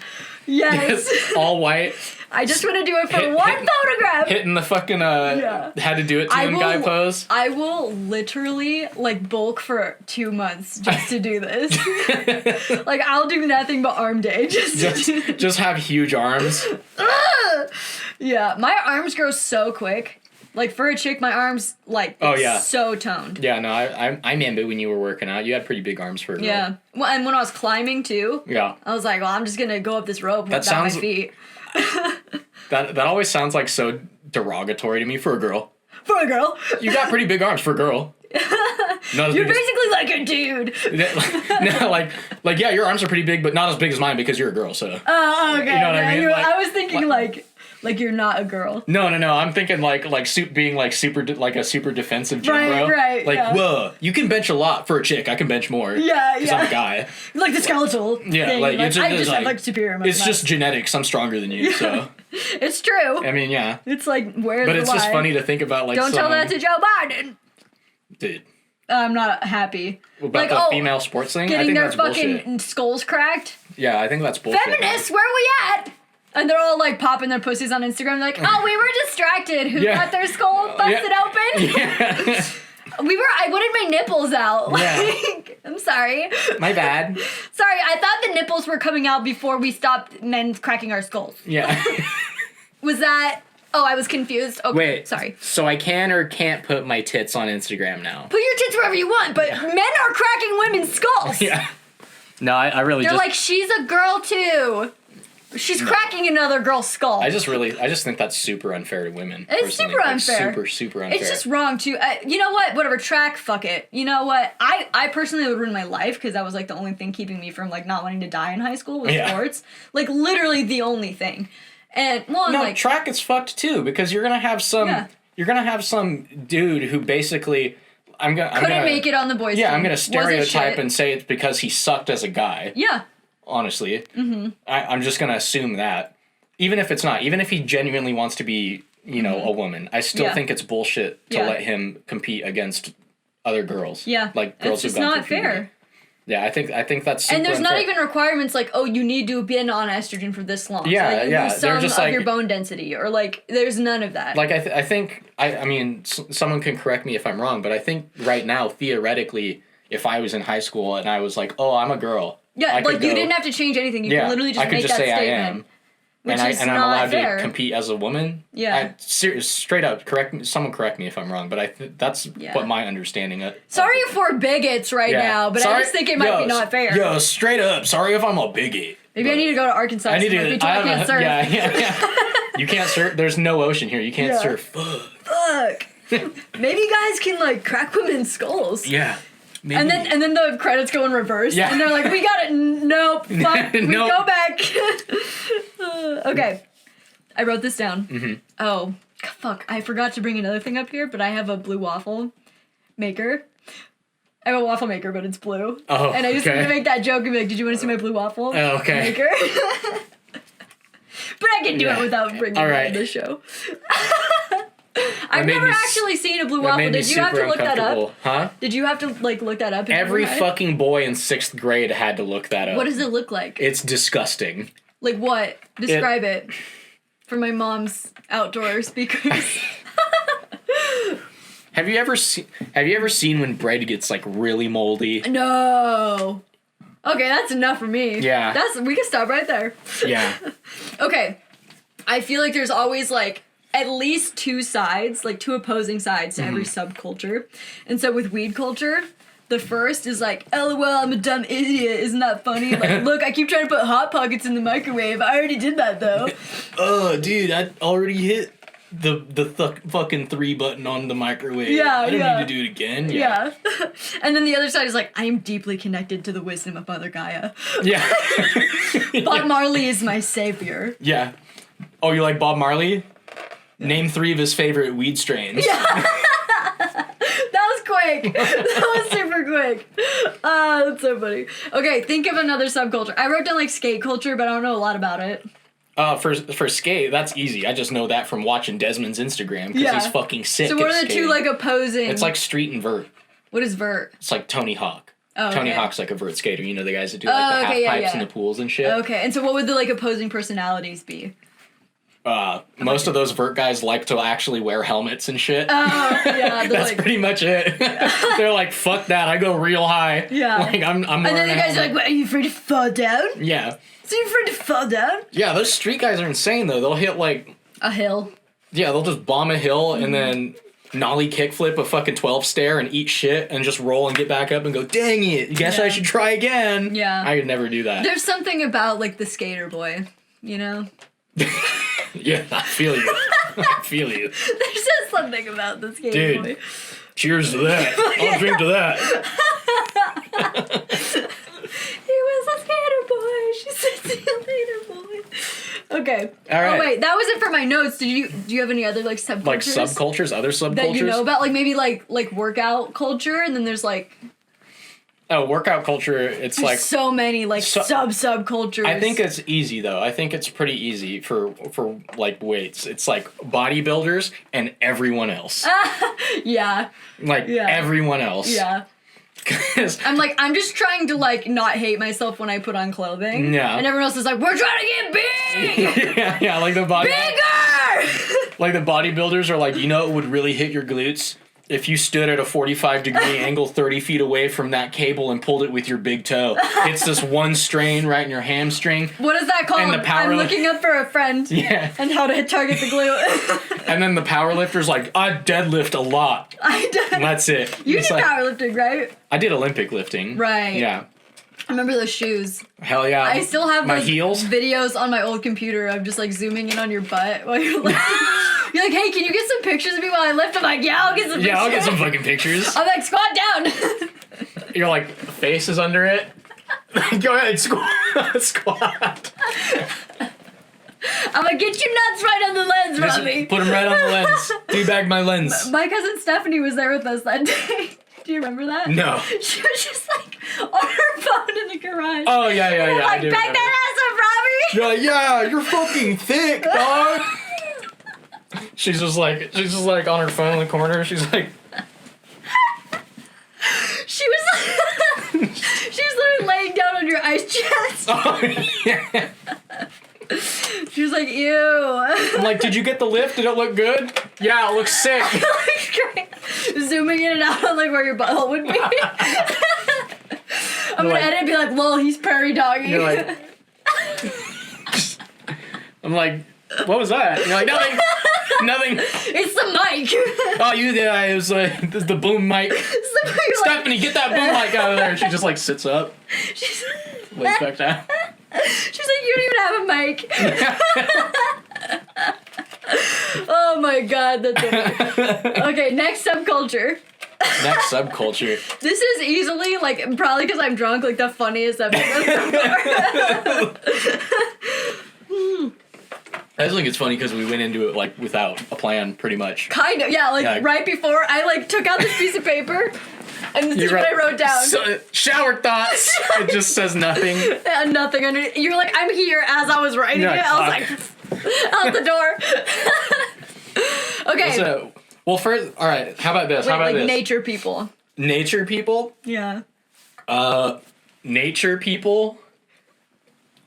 Yes. Just all white. I just want to do it for one photograph. Hitting the fucking had to do it to him guy pose. I will literally like bulk for 2 months just to do this. Like I'll do nothing but arm day just have huge arms. Yeah, my arms grow so quick. Like for a chick, my arms so toned. Yeah, no, I remember when you were working out, you had pretty big arms for a girl. Yeah, well, and when I was climbing too. Yeah. I was like, well, I'm just gonna go up this rope without my feet. That always sounds like so derogatory to me for a girl. For a girl. You got pretty big arms for a girl. You're basically like a dude. No, like yeah, your arms are pretty big, but not as big as mine because you're a girl. So. Oh, okay. You know what I mean? I was thinking like you're not a girl. No. I'm thinking being like super a super defensive gym bro. Right. Like whoa, you can bench a lot for a chick. I can bench more. Yeah. Because I'm a guy. Like the skeletal. Yeah. Thing. Like it's I just like, have like superior muscle. It's just genetics. I'm stronger than you. So. It's true. I mean, yeah. It's like where's But the it's lie? just funny to think about like. Don't tell that to Joe Biden. Dude. I'm not happy. About the female sports thing? I Getting think their that's fucking bullshit. skulls cracked. Yeah, I think that's bullshit. Feminists, where are we at? And they're all like popping their pussies on Instagram, like, oh, we were distracted. Who got their skull busted open? Yeah. I wanted my nipples out. Yeah. Like, I'm sorry. My bad. Sorry, I thought the nipples were coming out before we stopped men cracking our skulls. Yeah. Was that... Oh, I was confused. Okay, Wait. sorry. So I can or can't put my tits on Instagram now? Put your tits wherever you want, but men are cracking women's skulls. Yeah. No, I really They're just... like, she's a girl too. She's cracking another girl's skull. I just think that's super unfair to women. It's personally. super Like, unfair. super unfair. It's just wrong too. You know what? Whatever. Track. Fuck it. You know what? I personally would ruin my life because that was like the only thing keeping me from like not wanting to die in high school was sports. Like literally the only thing. And well, no, like track is fucked too because you're gonna have some dude who basically couldn't make it on the boys' team. I'm gonna stereotype shit. and say it's because he sucked as a guy. Yeah. Honestly, I'm just gonna assume that, even if it's not, even if he genuinely wants to be, a woman, I still think it's bullshit to let him compete against other girls. Yeah, like girls it's who've just gone not through puberty. fair. Yeah, I think that's super and there's unfair. not even requirements like, oh, you need to have been on estrogen for this long. Yeah, so that you yeah. lose They're some just of like your bone density, or like, there's none of that. Like I mean, someone can correct me if I'm wrong, but I think right now theoretically, if I was in high school and I was like, oh, I'm a girl. Yeah, like you didn't have to change anything. You can literally just make that statement. I am. Which and is I'm not allowed fair. to compete as a woman. Yeah. Straight up, someone correct me if I'm wrong, but that's what my understanding of. Sorry for bigots now, but I just think it might be not fair. Yo, straight up, sorry if I'm a bigot. Maybe I need to go to Arkansas. I need to. I can't surf. Yeah. You can't surf. There's no ocean here. You can't surf. Fuck. Maybe guys can like crack women's skulls. Yeah. Maybe. And then the credits go in reverse. Yeah. And they're like, we got it. Nope. Fuck. We Nope. go back. Okay. I wrote this down. Mm-hmm. Oh, fuck. I forgot to bring another thing up here, but I have a blue waffle maker. I have a waffle maker, but it's blue. Oh, and I just want to make that joke and be like, did you want to see my blue waffle maker? But I can do it without bringing it on the show. I've never actually seen a blue waffle. Did you have to look that up? Huh? Did you have to like look that up? Every fucking boy in 6th grade had to look that up. What does it look like? It's disgusting. Like what? Describe it. For my mom's outdoor speakers. Have you ever seen when bread gets like really moldy? No. Okay, that's enough for me. Yeah. We can stop right there. Yeah. Okay. I feel like there's always like at least two sides, like two opposing sides to every subculture. And so with weed culture, the first is like, LOL, I'm a dumb idiot. Isn't that funny? Like, look, I keep trying to put Hot Pockets in the microwave. I already did that though. Oh, dude, I already hit the fucking 3 button on the microwave. Yeah, I don't need to do it again. Yeah. And then the other side is like, I am deeply connected to the wisdom of Mother Gaia. Yeah. Bob Marley is my savior. Yeah. Oh, you like Bob Marley? Name 3 of his favorite weed strains. Yeah. That was quick. That was super quick. That's so funny. Okay, think of another subculture. I wrote down like skate culture, but I don't know a lot about it. For skate, that's easy. I just know that from watching Desmond's Instagram because he's fucking sick. So what at are the skating. two like opposing? It's like street and vert. What is vert? It's like Tony Hawk. Oh, okay. Tony Hawk's like a vert skater. You know the guys that do like the half pipes in the pools and shit. Okay, and so what would the like opposing personalities be? Most of those vert guys like to actually wear helmets and shit. Oh, yeah. That's pretty much it. They're like, fuck that, I go real high. Yeah. Like, I'm and then the guys are like, what, are you afraid to fall down? Yeah. So you're afraid to fall down? Yeah, those street guys are insane, though. They'll hit, like... A hill. Yeah, they'll just bomb a hill and then nollie kickflip a fucking 12 stair and eat shit and just roll and get back up and go, dang it, guess I should try again. Yeah. I could never do that. There's something about, like, the skater boy, you know? Yeah, I feel you. I feel you. There's just something about the skater boy. Cheers to that. I'll drink to that. He was a skater boy. She said, see you later, boy. Okay. All right. Oh, wait. That was it for my notes. Do you have any other, like, subcultures? Like subcultures? Other subcultures? That you know about? Like, maybe, like workout culture, and then there's, like... Oh, workout culture, it's like... so many, like, subcultures. I think it's easy, though. I think it's pretty easy for like, weights. It's, like, bodybuilders and everyone else. Yeah. Like, everyone else. Yeah. I'm just trying to, like, not hate myself when I put on clothing. Yeah. And everyone else is like, we're trying to get big! yeah, like the body... Bigger! Like, the bodybuilders are like, you know it would really hit your glutes? If you stood at a 45-degree angle 30 feet away from that cable and pulled it with your big toe. It's this one strain right in your hamstring. What is that called? And the I'm looking up for a friend. Yeah. And how to target the glute. And then the power lifter's like, I deadlift a lot. And that's it. You it's did like, powerlifting, right? I did Olympic lifting. Right. Yeah. I remember those shoes. Hell yeah. I still have my those heels. videos on my old computer of just like zooming in on your butt while you're like, you're like, hey, can you get some pictures of me while I lift? I'm like, yeah, I'll get some pictures. Yeah, I'll get some fucking pictures. I'm like, squat down. You're like, face is under it. Go ahead, squat. I'm like, get your nuts right on the lens, Robbie. Put them right on the lens. Debag my lens. My cousin Stephanie was there with us that day. Do you remember that? No. She was just like on her phone in the garage. Oh, yeah. Like, I do back remember. that ass up, Robbie. You're like, yeah, you're fucking thick, dog. She's just like on her phone in the corner. She's like, She was literally laying down on your ice chest. oh, yeah. She was like, ew. I'm like, did you get the lift? Did it look good? Yeah, it looks sick. Zooming in and out on like where your butthole would be. I'm gonna edit and be like, lol, he's prairie dogging. You're like, I'm like, what was that? You're like, nothing. It's the mic. Oh, you did. It was this is the boom mic. Stephanie, get that boom mic out of there. And she just like sits up, lays back down. She's like, you don't even have a mic. Oh my god, that's amazing. Okay, next subculture. Next subculture. This is easily, like, probably because I'm drunk, like, the funniest episode so far. I just think it's funny because we went into it, like, without a plan, pretty much. Kind of, yeah, like, Yeah. right before I, like, took out this piece of paper, and this is what I wrote down. Shower thoughts. It just says nothing. And nothing under. You're like, I'm here as I was writing it. I was like, out the door. Okay. So, well, first, all right. How about this? Wait, How about like this? nature people. Nature people. Yeah. Nature people.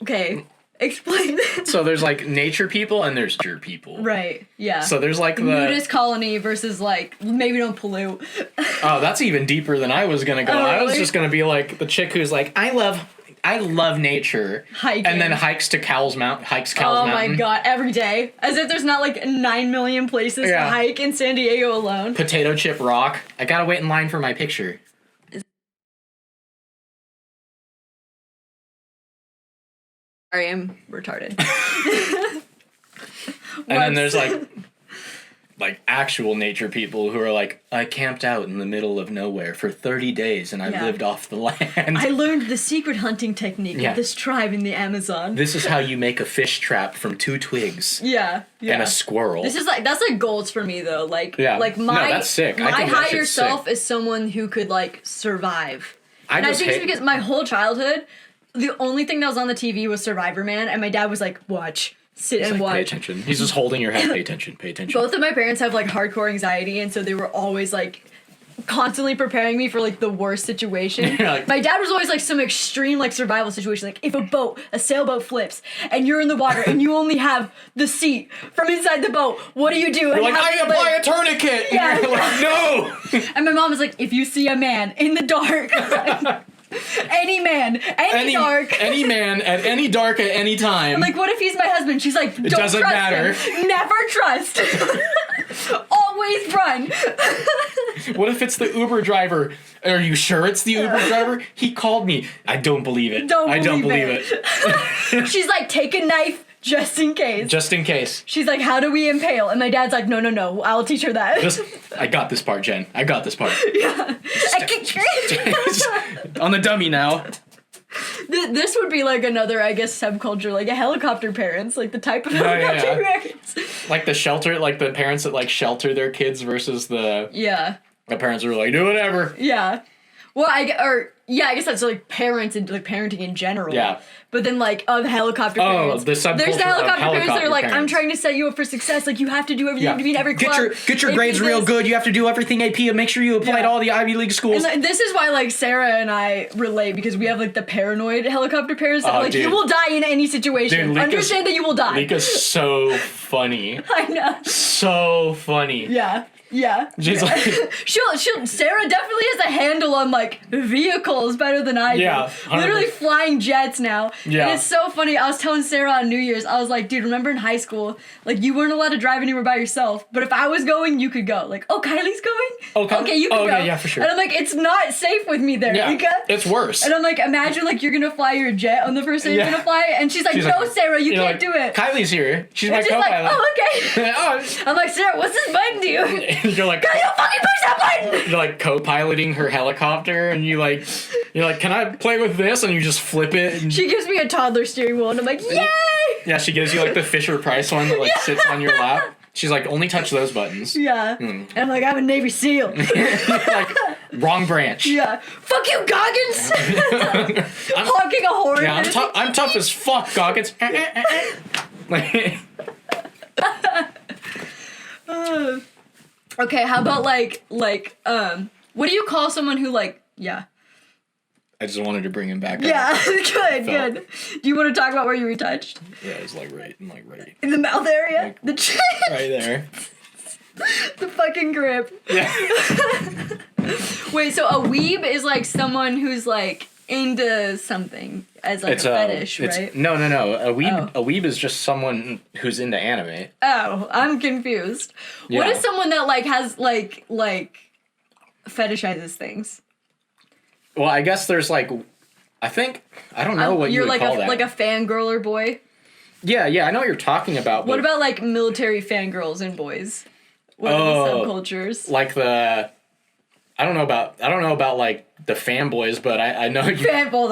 Okay. Explain that. So there's like nature people and there's nature people. Right. Yeah. So there's like the nudist colony versus like maybe don't pollute. Oh, that's even deeper than I was gonna go. Oh, I was really? just gonna be like the chick who's like, I love nature. Hiking. And then hikes Cowles Mountain. Oh my god, every day. As if there's not like 9 million places to hike in San Diego alone. Potato chip rock. I gotta wait in line for my picture. Sorry, I'm retarded. And then there's like actual nature people who are like, I camped out in the middle of nowhere for 30 days and I lived off the land. I learned the secret hunting technique of this tribe in the Amazon. This is how you make a fish trap from 2 twigs. Yeah. And a squirrel. This is that's like goals for me though. Like like no, my that's sick. my I think that higher shit's self sick. is someone who could like survive. I think it's because my whole childhood, the only thing that was on the TV was Survivor Man, and my dad was like, watch. Sit and watch. Pay attention. He's just holding your head. Pay attention. Pay attention. Both of my parents have like hardcore anxiety, and so they were always like constantly preparing me for like the worst situation. Like, my dad was always like some extreme like survival situation, like if a sailboat flips and you're in the water and you only have the seat from inside the boat, what do you do? You're and like, I apply a tourniquet. Yeah. And you're like, no. And my mom was like, if you see a man in the dark. Any man, any dark. Any man at any dark at any time. I'm like, what if he's my husband? She's like, don't doesn't trust matter. him. Never trust. Always run. What if it's the Uber driver? Are you sure it's the Uber driver? He called me. I don't believe it. I don't believe it. She's like, take a knife just in case. Just in case. She's like, how do we impale? And my dad's like, no, I'll teach her that. I got this part, Jen. I got this part. Yeah. On the dummy now. This would be like another, I guess, subculture, like a helicopter parents, like the type of helicopter parents. Like the shelter, like the parents that like shelter their kids versus the parents who are like, do whatever. Yeah. Well, yeah, I guess that's like parents and like parenting in general. Yeah. But then like the helicopter parents. the subculture There's the helicopter parents that are like, I'm parents. trying to set you up for success. Like you have to do everything. You have to be in every club. Get your AP grades real this. good. You have to do everything AP and make sure you apply to all the Ivy League schools. And this is why like Sarah and I relate because we have like the paranoid helicopter parents that are like, dude. you will die in any situation. Dude, Understand that you will die. Lika's so funny. I know. So funny. Yeah. Yeah. She's like, Sarah definitely has a handle on like vehicles better than I do. Yeah, 100%. Literally flying jets now. Yeah. And it's so funny. I was telling Sarah on New Year's, I was like, dude, remember in high school, like you weren't allowed to drive anywhere by yourself, but if I was going, you could go. Like, oh, Kylie's going? Okay, you can go. Okay, yeah, for sure. And I'm like, it's not safe with me there, yeah, Lika. it's worse. And I'm like, imagine like you're gonna fly your jet on the first day you're gonna fly it, and she's like, no, Sarah, you can't do it. Kylie's here. She's my And she's co-pilot. like, oh, okay. I'm like, Sarah, what's this button do? And you're like, God, you fucking push that button! you're like co-piloting her helicopter, and you're like, can I play with this? And you just flip it. And She gives me a toddler steering wheel, and I'm like, yay! yeah, she gives you like the Fisher Price one that like sits on your lap. She's like, only touch those buttons. Yeah. And I'm like, I'm a Navy SEAL. Like, wrong branch. Yeah. Fuck you, Goggins! Honking a horn. Yeah, I'm tough as fuck, Goggins. Like, Okay, how about what do you call someone who yeah. I just wanted to bring him back. Yeah, up. good. Do you want to talk about where you retouched? Yeah, it's like right. In the mouth area? Like, The right there. The fucking grip. Yeah. Wait, so a weeb is like someone who's like into something as like a fetish, right? No. A weeb is just someone who's into anime. Oh, I'm confused. Yeah. What is someone that like has like fetishizes things? Well, I guess there's like, I don't know what you would call that. You're like a fangirler boy? Yeah, I know what you're talking about. What about like military fangirls and boys? What are the subcultures? Like I don't know about like the fanboys, but I know you fanboys.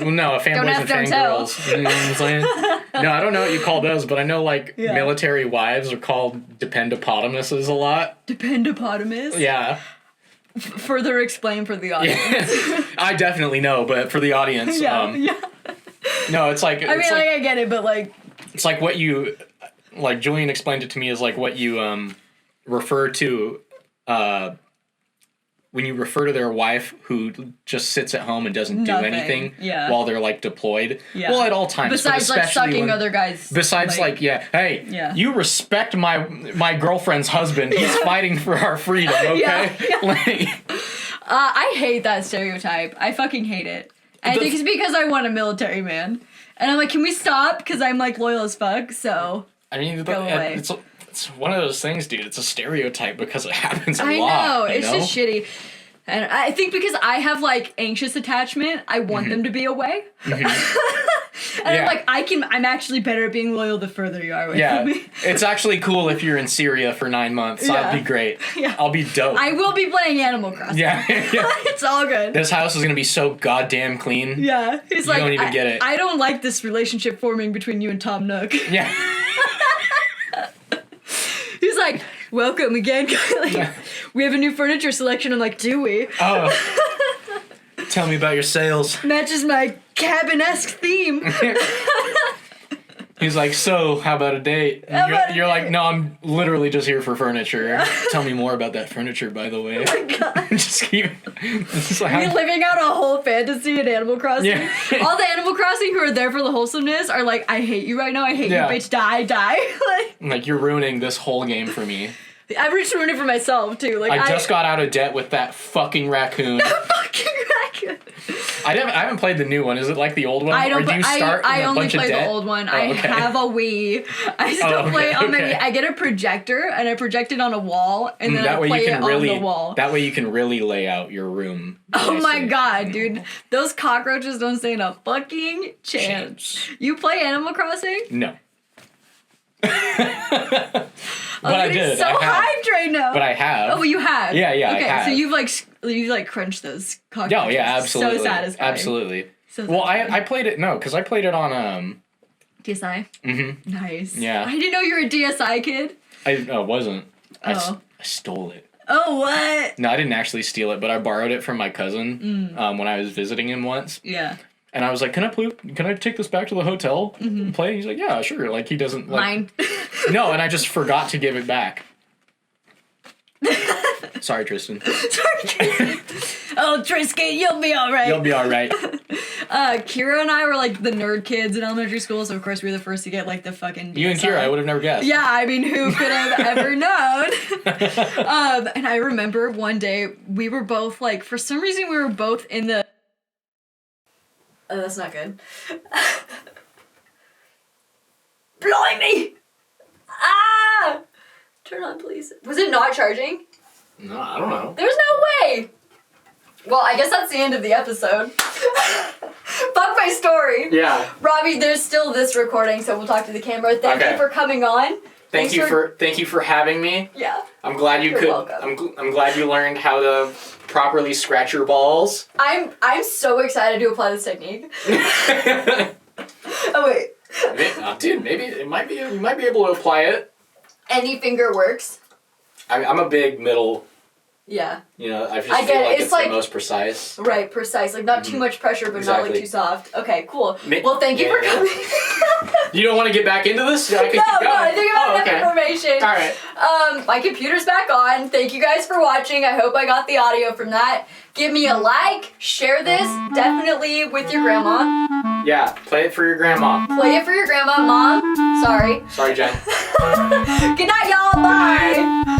No, fanboys and fangirls. You know what I'm saying? No, I don't know what you call those, but I know like military wives are called dependopotamuses a lot. Dependopotamus? Yeah. Further explain for the audience. I definitely know, but for the audience, no, it's like I mean, I get it, but like it's like what you like. Julian explained it to me as like what you refer to when you refer to their wife who just sits at home and doesn't do anything while they're like deployed. Yeah. Well, at all times. Besides like sucking other guys. Besides you respect my girlfriend's husband. He's fighting for our freedom, okay? Yeah. I hate that stereotype. I fucking hate it. I think it's because I want a military man. And I'm like, can we stop? Because I'm like loyal as fuck, so I mean, go away. It's one of those things, dude. It's a stereotype because it happens a lot. I know. It's just shitty. And I think because I have, like, anxious attachment, I want them to be away. Mm-hmm. And I'm like, I'm actually better at being loyal the further you are away from me. It's actually cool if you're in Syria for 9 months. Yeah. That'd be great. Yeah. I'll be dope. I will be playing Animal Crossing. Yeah. It's all good. This house is going to be so goddamn clean. Yeah. He's like, you don't even get it. I don't like this relationship forming between you and Tom Nook. Yeah. He's like, welcome again, Kylie. We have a new furniture selection. I'm like, do we? Oh. Tell me about your sales. Matches my cabin-esque theme. He's like, so, how about a date? And you're like, no, I'm literally just here for furniture. Tell me more about that furniture, by the way. Oh my God. Just keep... You're living out a whole fantasy in Animal Crossing. Yeah. All the Animal Crossing who are there for the wholesomeness are like, I hate you right now. I hate you, bitch. Die. Like, you're ruining this whole game for me. I've just ruined it for myself, too. Like I just got out of debt with that fucking raccoon. I haven't played the new one. Is it like the old one? I don't. Or do you start I in a only bunch play of debt? the old one. Oh, okay. I have a Wii. I still play it on my Wii. I get a projector and I project it on a wall and then I play it on the wall. That way you can really lay out your room. Oh my God, dude. Those cockroaches don't stand a fucking chance. You play Animal Crossing? No. But I did. So hyped right now. But I have. Oh, well, you have. Yeah, okay, I have. So you've like crunched those cockroaches. Oh yeah, absolutely. So satisfying. Absolutely. So well, I played it because I played it on DSi. Mm-hmm. Nice. Yeah. I didn't know you were a DSi kid. I wasn't. Oh. I stole it. Oh, what? No, I didn't actually steal it, but I borrowed it from my cousin when I was visiting him once. Yeah. And I was like, can I take this back to the hotel and play? He's like, yeah, sure. Like, he doesn't like... Mine. No, and I just forgot to give it back. Sorry, Tristan. Oh, Tristan, you'll be alright. You'll be alright. Kira and I were like the nerd kids in elementary school, so of course we were the first to get like the fucking... You and Kira, I would have never guessed. Yeah, I mean, who could have ever known? And I remember one day we were both like, for some reason we were both in the... Oh, that's not good. Blimey! Ah! Turn on, please. Was it not charging? No, I don't know. There's no way! Well, I guess that's the end of the episode. Fuck my story. Yeah. Robbie, there's still this recording, so we'll talk to the camera. Thank you for coming on. Thank you for having me. Yeah. I'm glad You're welcome. I'm glad you learned how to properly scratch your balls. I'm so excited to apply this technique. Oh wait. Dude, maybe you might be able to apply it. Any finger works. I'm a big middle. Yeah. You know, I just I feel get it. like It's it's like- the most precise. Right, precise. Like not too much pressure, but not like Exactly. too soft. Okay, cool. Ma- Well, thank you for yeah. coming. You don't want to get back into this? I can keep No, going. I think I have enough information. All right. My computer's back on. Thank you guys for watching. I hope I got the audio from that. Give me a like, share this, definitely with your grandma. Yeah, play it for your grandma. Play it for your grandma, mom. Sorry. Sorry, Jen. Good night, y'all. Bye.